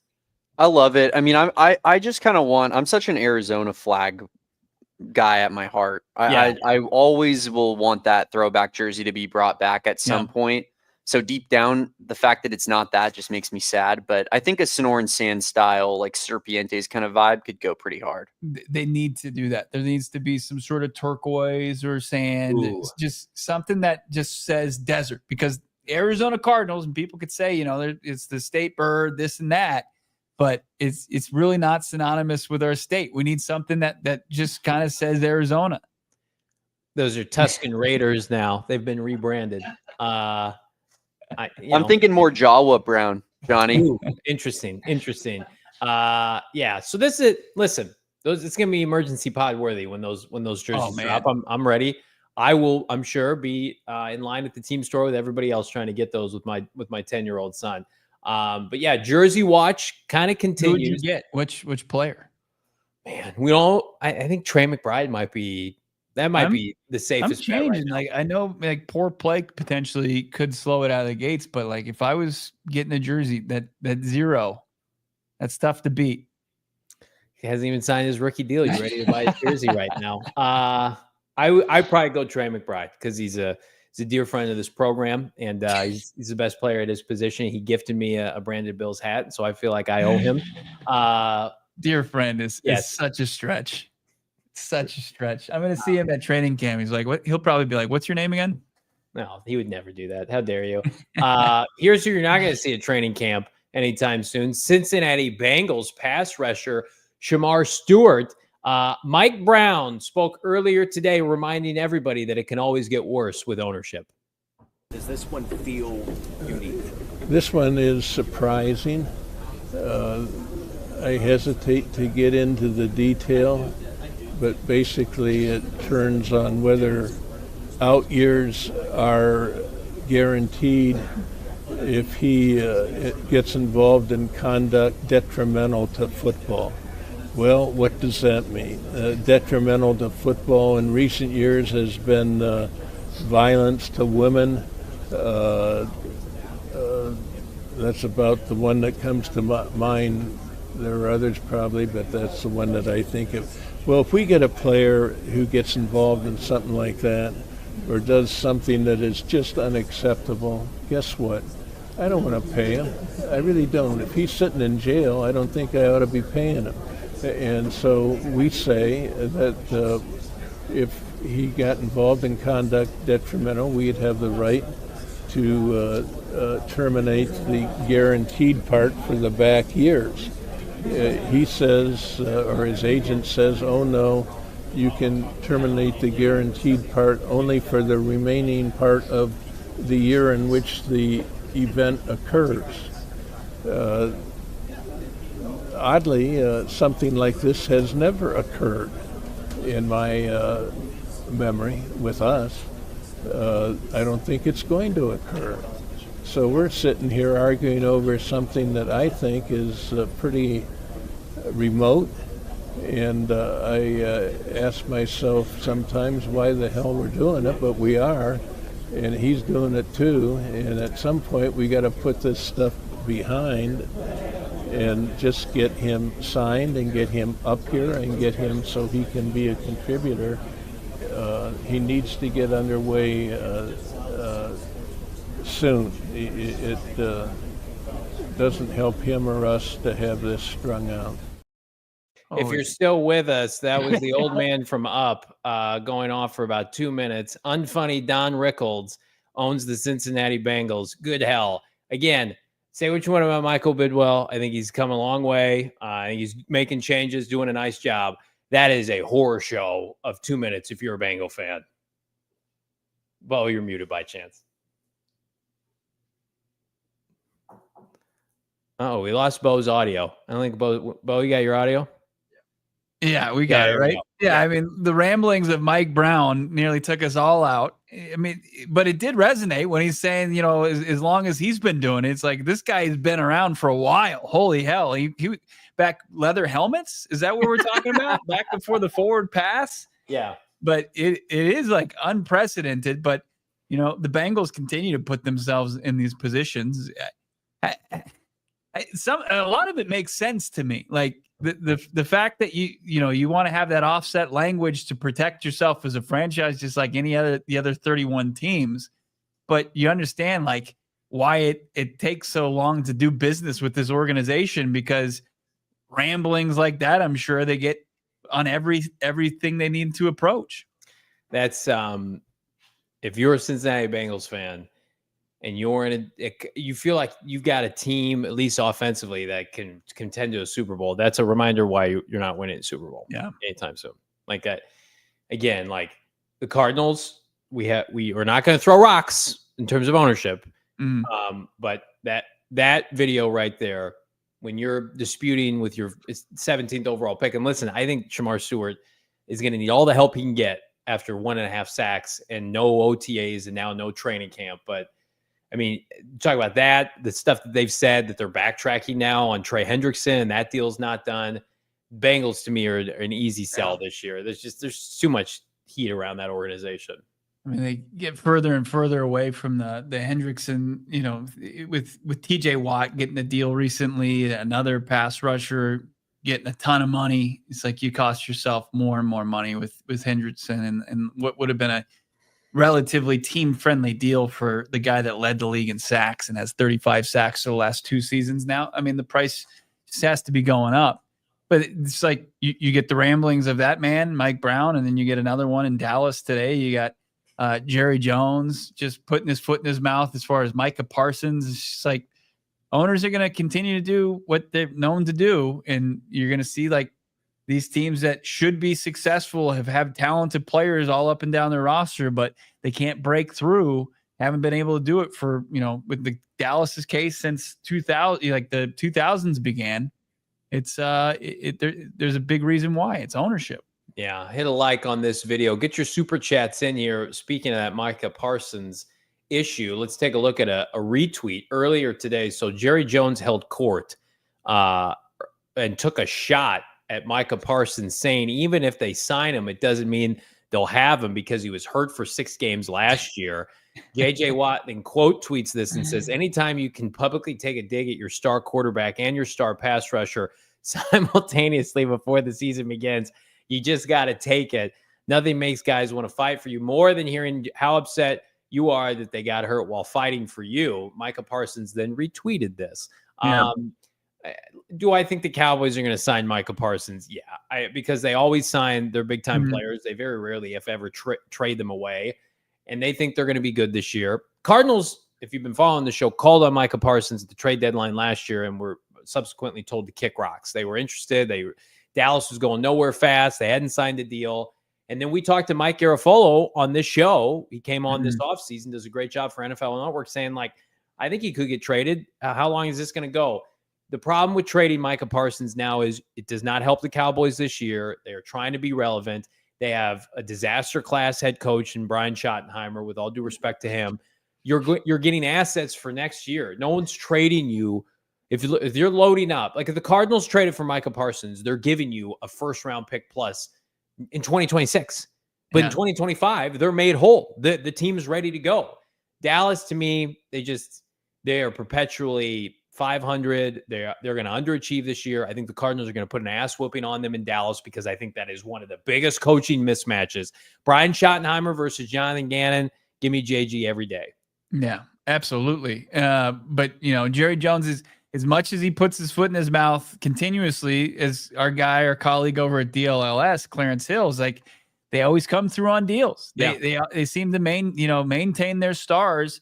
I love it. I mean, I just kind of I'm such an Arizona flag guy at my heart. I always will want that throwback jersey to be brought back at some point. So deep down, the fact that it's not that just makes me sad. But I think a Sonoran Sand style, like Serpientes kind of vibe, could go pretty hard. They need to do that. There needs to be some sort of turquoise or sand. It's just something that just says desert, because Arizona Cardinals, and people could say, it's the state bird, this and that, but it's really not synonymous with our state. We need something that just kind of says Arizona. Those are Tuscan Raiders now. They've been rebranded. I'm thinking more Jawa brown, Johnny. Ooh, interesting. So this is, listen, it's gonna be emergency pod worthy when those jerseys drop. I'm ready. I will, I'm sure, be in line at the team store with everybody else trying to get those with my 10-year-old son. But yeah, jersey watch kind of continues. Who would you get? Which player? Man, I think Trey McBride might be. That might be the safest. I'm changing. Like, I know, like, poor play potentially could slow it out of the gates, but like, if I was getting a jersey that 0, that's tough to beat. He hasn't even signed his rookie deal. You ready to buy his jersey right now? I probably go Trey McBride, because he's a dear friend of this program, and he's the best player at his position. He gifted me a Brandon Bills hat, so I feel like I owe him. Dear friend is such a stretch. Such a stretch. I'm going to see him at training camp. He's like, what? He'll probably be like, what's your name again? No, he would never do that. How dare you? Here's who you're not going to see at training camp anytime soon. Cincinnati Bengals pass rusher Shamar Stewart. Mike Brown spoke earlier today, reminding everybody that it can always get worse with ownership. Does this one feel unique? This one is surprising. I hesitate to get into the detail, but basically it turns on whether out years are guaranteed if he gets involved in conduct detrimental to football. Well, what does that mean? Detrimental to football in recent years has been violence to women. That's about the one that comes to mind. There are others probably, but that's the one that I think of. Well, if we get a player who gets involved in something like that or does something that is just unacceptable, guess what? I don't want to pay him. I really don't. If he's sitting in jail, I don't think I ought to be paying him. And so we say that if he got involved in conduct detrimental, we'd have the right to terminate the guaranteed part for the back years. He says, or his agent says, oh no, you can terminate the guaranteed part only for the remaining part of the year in which the event occurs. Oddly, something like this has never occurred in my memory with us. I don't think it's going to occur. So we're sitting here arguing over something that I think is pretty remote. And I ask myself sometimes why the hell we're doing it, but we are. And he's doing it too. And at some point we got to put this stuff behind and just get him signed and get him up here and get him so he can be a contributor. He needs to get underway soon. It doesn't help him or us to have this strung out. If you're still with us, that was the old man from Up going off for about 2 minutes. Unfunny Don Rickles owns the Cincinnati Bengals. Good hell. Again, say what you want about Michael Bidwell. I think he's come a long way. I think he's making changes, doing a nice job. That is a horror show of 2 minutes if you're a Bengal fan. Bo, you're muted by chance. Oh, we lost Bo's audio. I don't think Bo, you got your audio? Yeah, we got it, right? Yeah, I mean, the ramblings of Mike Brown nearly took us all out. I mean, but it did resonate when he's saying, you know, as long as he's been doing it, it's like this guy's been around for a while. Holy hell. He back leather helmets. Is that what we're talking about? Back before the forward pass? Yeah. But it is like unprecedented. But, you know, the Bengals continue to put themselves in these positions. A lot of it makes sense to me. Like, the fact that you want to have that offset language to protect yourself as a franchise, just like the other 31 teams, but you understand like why it takes so long to do business with this organization, because ramblings like that, I'm sure they get on everything they need to approach. That's if you're a Cincinnati Bengals fan and you're you feel like you've got a team, at least offensively, that can contend to a Super Bowl. That's a reminder why you're not winning a Super Bowl anytime soon. Like that, again, like the Cardinals, we are not going to throw rocks in terms of ownership. But that video right there, when you're disputing with your 17th overall pick, and listen, I think Shamar Stewart is going to need all the help he can get after 1.5 sacks and no OTAs and now no training camp. But I mean, talk about that, the stuff that they've said that they're backtracking now on Trey Hendrickson, and that deal's not done. Bengals to me are an easy sell this year. There's too much heat around that organization. I mean, they get further and further away from the Hendrickson, you know, with TJ Watt getting a deal recently, another pass rusher getting a ton of money. It's like you cost yourself more and more money with Hendrickson and what would have been a relatively team-friendly deal for the guy that led the league in sacks and has 35 sacks for the last 2 seasons now. I mean, the price just has to be going up. But it's like you get the ramblings of that man, Mike Brown, and then you get another one in Dallas today. You got Jerry Jones just putting his foot in his mouth as far as Micah Parsons. It's just like owners are going to continue to do what they're known to do, and you're going to see like these teams that should be successful have talented players all up and down their roster, but they can't break through haven't been able to do it for, with the Dallas's case since 2000, like the 2000s began. It's there's a big reason why. It's ownership. Yeah, hit a like on this video. Get your super chats in here. Speaking of that Micah Parsons issue, let's take a look at a retweet earlier today. So Jerry Jones held court and took a shot at Micah Parsons, saying even if they sign him, it doesn't mean they'll have him because he was hurt for 6 games last year. J.J. Watt then quote tweets this and says, anytime you can publicly take a dig at your star quarterback and your star pass rusher simultaneously before the season begins, you just got to take it. Nothing makes guys want to fight for you more than hearing how upset you are that they got hurt while fighting for you. Micah Parsons then retweeted this. Yeah. Do I think the Cowboys are going to sign Micah Parsons? Yeah, because they always sign their big-time players. They very rarely, if ever, trade them away, and they think they're going to be good this year. Cardinals, if you've been following the show, called on Micah Parsons at the trade deadline last year and were subsequently told to kick rocks. They were interested. Dallas was going nowhere fast. They hadn't signed a deal. And then we talked to Mike Garafolo on this show. He came on this offseason, does a great job for NFL Network, saying, like, I think he could get traded. How long is this going to go? The problem with trading Micah Parsons now is it does not help the Cowboys this year. They are trying to be relevant. They have a disaster class head coach in Brian Schottenheimer, with all due respect to him. You're getting assets for next year. No one's trading you. If you're loading up, like if the Cardinals traded for Micah Parsons, they're giving you a first-round pick plus in 2026. But in 2025, they're made whole. The team is ready to go. Dallas, to me, they are perpetually 500. They're going to underachieve this year. I think the Cardinals are going to put an ass whooping on them in Dallas because I think that is one of the biggest coaching mismatches. Brian Schottenheimer versus Jonathan Gannon. Give me JG every day. Yeah, absolutely. But Jerry Jones is, as much as he puts his foot in his mouth continuously, as our colleague over at DLLS, Clarence Hills, like they always come through on deals. They seem to maintain their stars.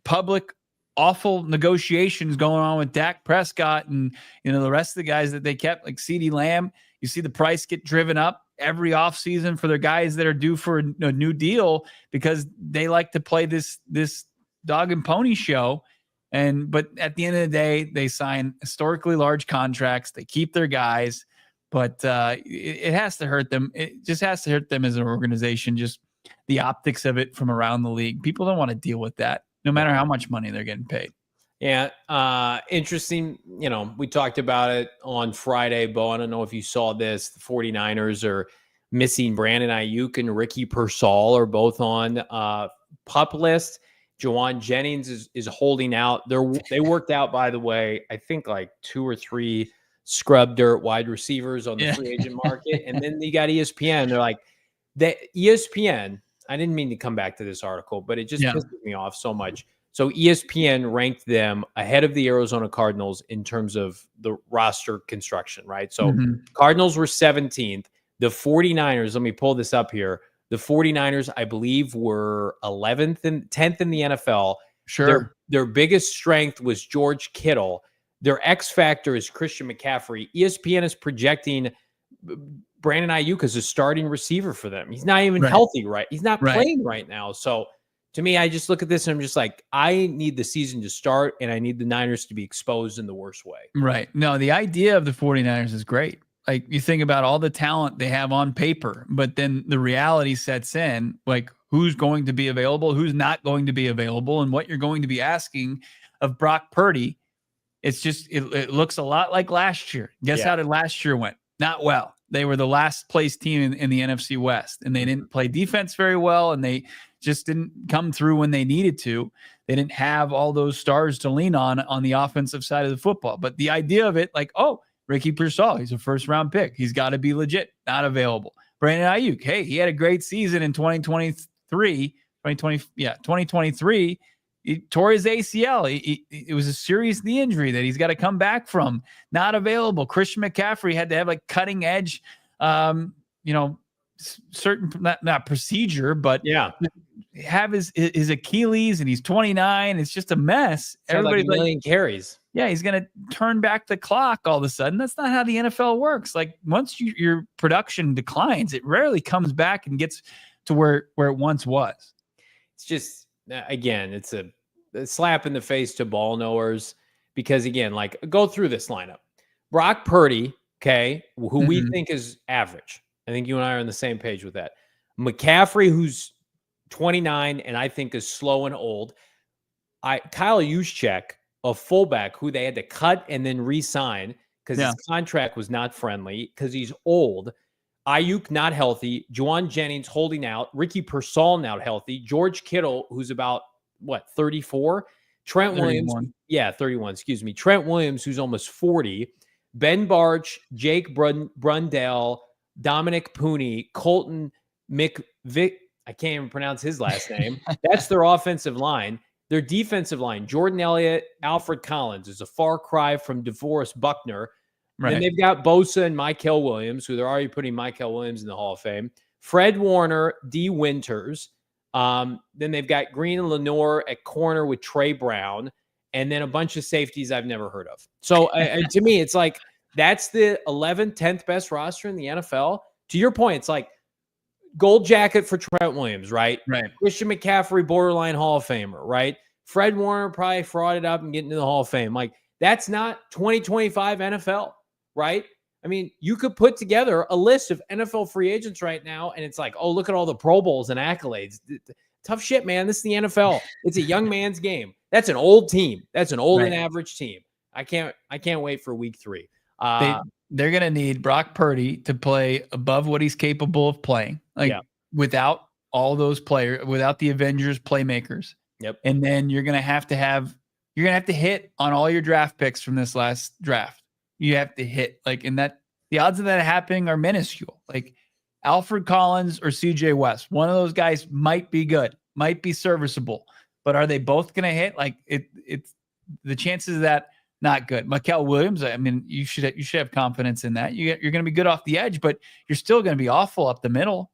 Public awful negotiations going on with Dak Prescott and the rest of the guys that they kept, like CeeDee Lamb. You see the price get driven up every offseason for their guys that are due for a new deal because they like to play this dog and pony show. But at the end of the day, they sign historically large contracts. They keep their guys, but it has to hurt them. It just has to hurt them as an organization. Just the optics of it from around the league. People don't want to deal with that, no matter how much money they're getting paid. Yeah. Interesting. We talked about it on Friday, Bo. I don't know if you saw this. The 49ers are missing Brandon Ayuk and Ricky Pearsall are both on PUP list. Jawan Jennings is holding out. They worked out, by the way, I think like 2 or 3 scrub dirt wide receivers on the free agent market. And then you got ESPN. They're like, ESPN, I didn't mean to come back to this article, but it just pisses me off so much. So ESPN ranked them ahead of the Arizona Cardinals in terms of the roster construction, right? So Cardinals were 17th. The 49ers, let me pull this up here. The 49ers, I believe, were 11th and 10th in the NFL. Sure. Their biggest strength was George Kittle. Their X factor is Christian McCaffrey. ESPN is projecting Brandon Ayuk as a starting receiver for them. He's not even healthy, right? He's not playing right now. So to me, I just look at this and I'm just like, I need the season to start and I need the Niners to be exposed in the worst way. Right. No, the idea of the 49ers is great. Like you think about all the talent they have on paper, but then the reality sets in, like who's going to be available, who's not going to be available, and what you're going to be asking of Brock Purdy. It's just, it looks a lot like last year. Guess how did last year went? Not well. They were the last place team in the NFC West, and they didn't play defense very well, and they just didn't come through when they needed to. They didn't have all those stars to lean on the offensive side of the football. But the idea of it, like, oh, Ricky Pearsall, he's a first-round pick. He's got to be legit, not available. Brandon Ayuk, hey, he had a great season in 2023. He tore his ACL. It was a serious knee injury that he's got to come back from. Not available. Christian McCaffrey had to have like cutting edge, certain not procedure, but have his Achilles, and he's 29. It's just a mess. Everybody's like a million carries. Yeah, he's going to turn back the clock all of a sudden. That's not how the NFL works. Like once your production declines, it rarely comes back and gets to where it once was. It's just, again, it's a slap in the face to ball knowers because, again, like go through this lineup. Brock Purdy, okay, who we think is average. I think you and I are on the same page with that. McCaffrey, who's 29 and I think is slow and old. Kyle Juszczyk, a fullback who they had to cut and then re-sign because his contract was not friendly because he's old. Ayuk not healthy. Juwan Jennings holding out. Ricky Pearsall not healthy. George Kittle, who's about, 34? Trent 31. Williams. Yeah, 31, excuse me. Trent Williams, who's almost 40. Ben Barch, Jake Brundell, Dominic Pooney, Colton McVick. I can't even pronounce his last name. That's their offensive line. Their defensive line, Jordan Elliott, Alfred Collins, is a far cry from DeForest Buckner. Right. And they've got Bosa and Mykel Williams, who they're already putting Mykel Williams in the Hall of Fame. Fred Warner, D. Winters. Then they've got Green and Lenore at corner with Trey Brown. And then a bunch of safeties I've never heard of. So to me, it's like that's the 11th, 10th best roster in the NFL. To your point, it's like gold jacket for Trent Williams, right? Right. Christian McCaffrey, borderline Hall of Famer, right? Fred Warner probably frauded up and getting into the Hall of Fame. Like, that's not 2025 NFL, right? I mean, you could put together a list of NFL free agents right now, and it's like, oh, look at all the Pro Bowls and accolades. Tough shit, man. This is the NFL. It's a young man's game. That's an old team. That's an old and average team. I can't wait for week 3. They're going to need Brock Purdy to play above what he's capable of playing. Without all those players, without the Avengers playmakers. Yep. And then you're going to have to hit on all your draft picks from this last draft. You have to hit and that the odds of that happening are minuscule. Like Alfred Collins or CJ West, one of those guys might be good, might be serviceable, but are they both going to hit? Like it's the chances of that not good. Mykel Williams, I mean, you should have confidence in that. You're going to be good off the edge, but you're still going to be awful up the middle.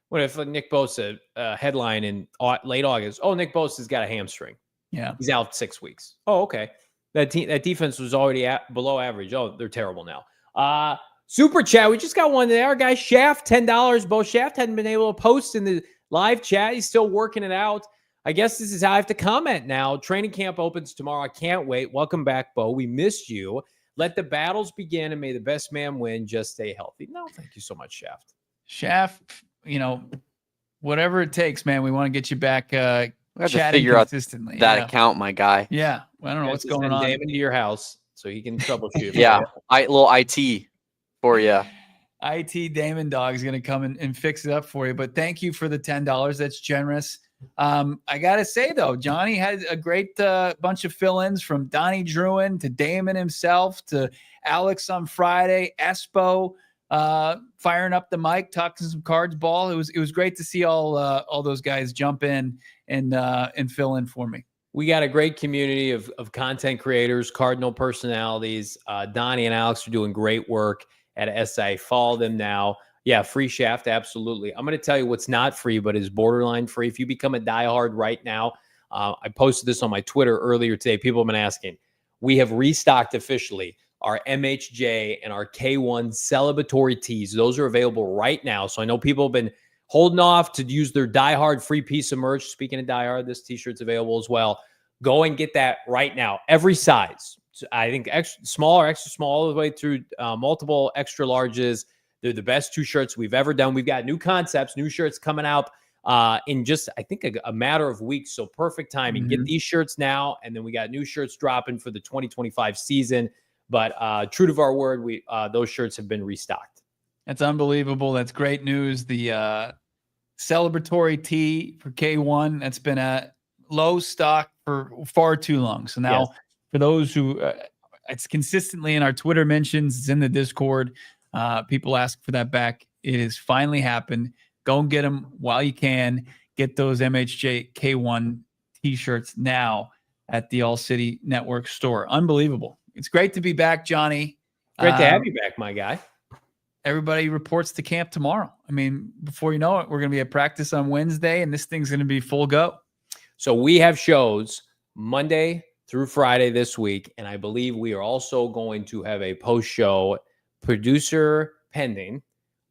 What if Nick Bosa headline in late August? Oh, Nick Bosa's got a hamstring. Yeah, he's out 6 weeks. Oh, okay. That defense was already below average. Oh, they're terrible now. Super chat. We just got one there. Our guy Shaft, $10. Bo Shaft hadn't been able to post in the live chat. He's still working it out. I guess this is how I have to comment now. Training camp opens tomorrow. I can't wait. Welcome back, Bo. We missed you. Let the battles begin and may the best man win. Just stay healthy. No, thank you so much, Shaft. Shaft, whatever it takes, man. We want to get you back we have to chatting figure out consistently. that account, my guy. Yeah. I don't know what's going on. Damon to your house so he can troubleshoot. Yeah. Little IT for you. IT Damon Dog is going to come and fix it up for you. But thank you for the $10. That's generous. I got to say, though, Johnny had a great bunch of fill-ins from Donnie Druin to Damon himself to Alex on Friday, Espo firing up the mic, talking some cards ball. It was great to see all those guys jump in and fill in for me. We got a great community of content creators, Cardinal personalities. Donnie and Alex are doing great work at SI. Follow them now. Yeah, free Shaft, absolutely. I'm going to tell you what's not free, but is borderline free. If you become a diehard right now, I posted this on my Twitter earlier today. People have been asking. We have restocked officially our MHJ and our K1 celebratory tees. Those are available right now. So I know people have been holding off to use their diehard free piece of merch. Speaking of diehard, this t-shirt's available as well. Go and get that right now. Every size. I think extra small or extra small all the way through multiple extra larges. They're the best 2 shirts we've ever done. We've got new concepts, new shirts coming out in just, I think, a matter of weeks. So perfect timing. Mm-hmm. Get these shirts now, and then we got new shirts dropping for the 2025 season. But true to our word, those shirts have been restocked. That's unbelievable. That's great news. The celebratory tee for K1, that's been a low stock for far too long. So now for those who it's consistently in our Twitter mentions, it's in the Discord. People ask for that back. It has finally happened. Go and get them while you can. Get those MHJ K1 t-shirts now at the ALLCITY Network store. Unbelievable. It's great to be back, Johnny. Great to have you back, my guy. Everybody reports to camp tomorrow. I mean, before you know it, we're going to be at practice on Wednesday, and this thing's going to be full go. So we have shows Monday through Friday this week, and I believe we are also going to have a post-show producer pending.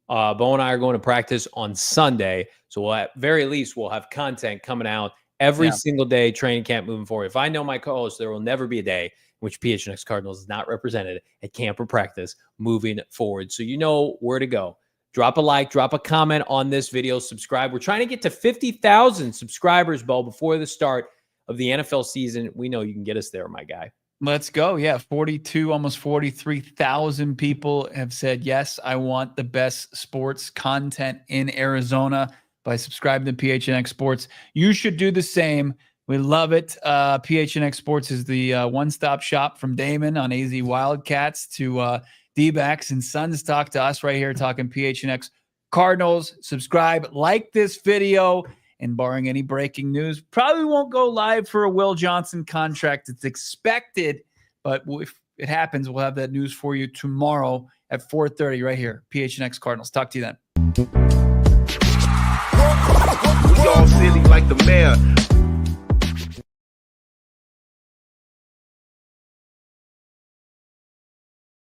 Bo and I are going to practice on Sunday, so at very least we'll have content coming out every single day training camp moving forward. If I know my co-host, there will never be a day in which PHNX Cardinals is not represented at camp or practice moving forward. So you know where to go. Drop a like, drop a comment on this video, subscribe. We're trying to get to 50,000 subscribers, Bo, before the start of the NFL season. We know you can get us there, my guy. Let's go. Yeah, 42, almost 43,000 people have said, yes, I want the best sports content in Arizona by subscribing to PHNX Sports. You should do the same. We love it. PHNX Sports is the one-stop shop from Damon on AZ Wildcats to D-backs and Sons talk to us right here talking PHNX Cardinals. Subscribe, like this video, and barring any breaking news, probably won't go live for a Will Johnson contract. It's expected, but if it happens, we'll have that news for you tomorrow at 4:30 right here. PHNX Cardinals. Talk to you then. We all silly like the mayor.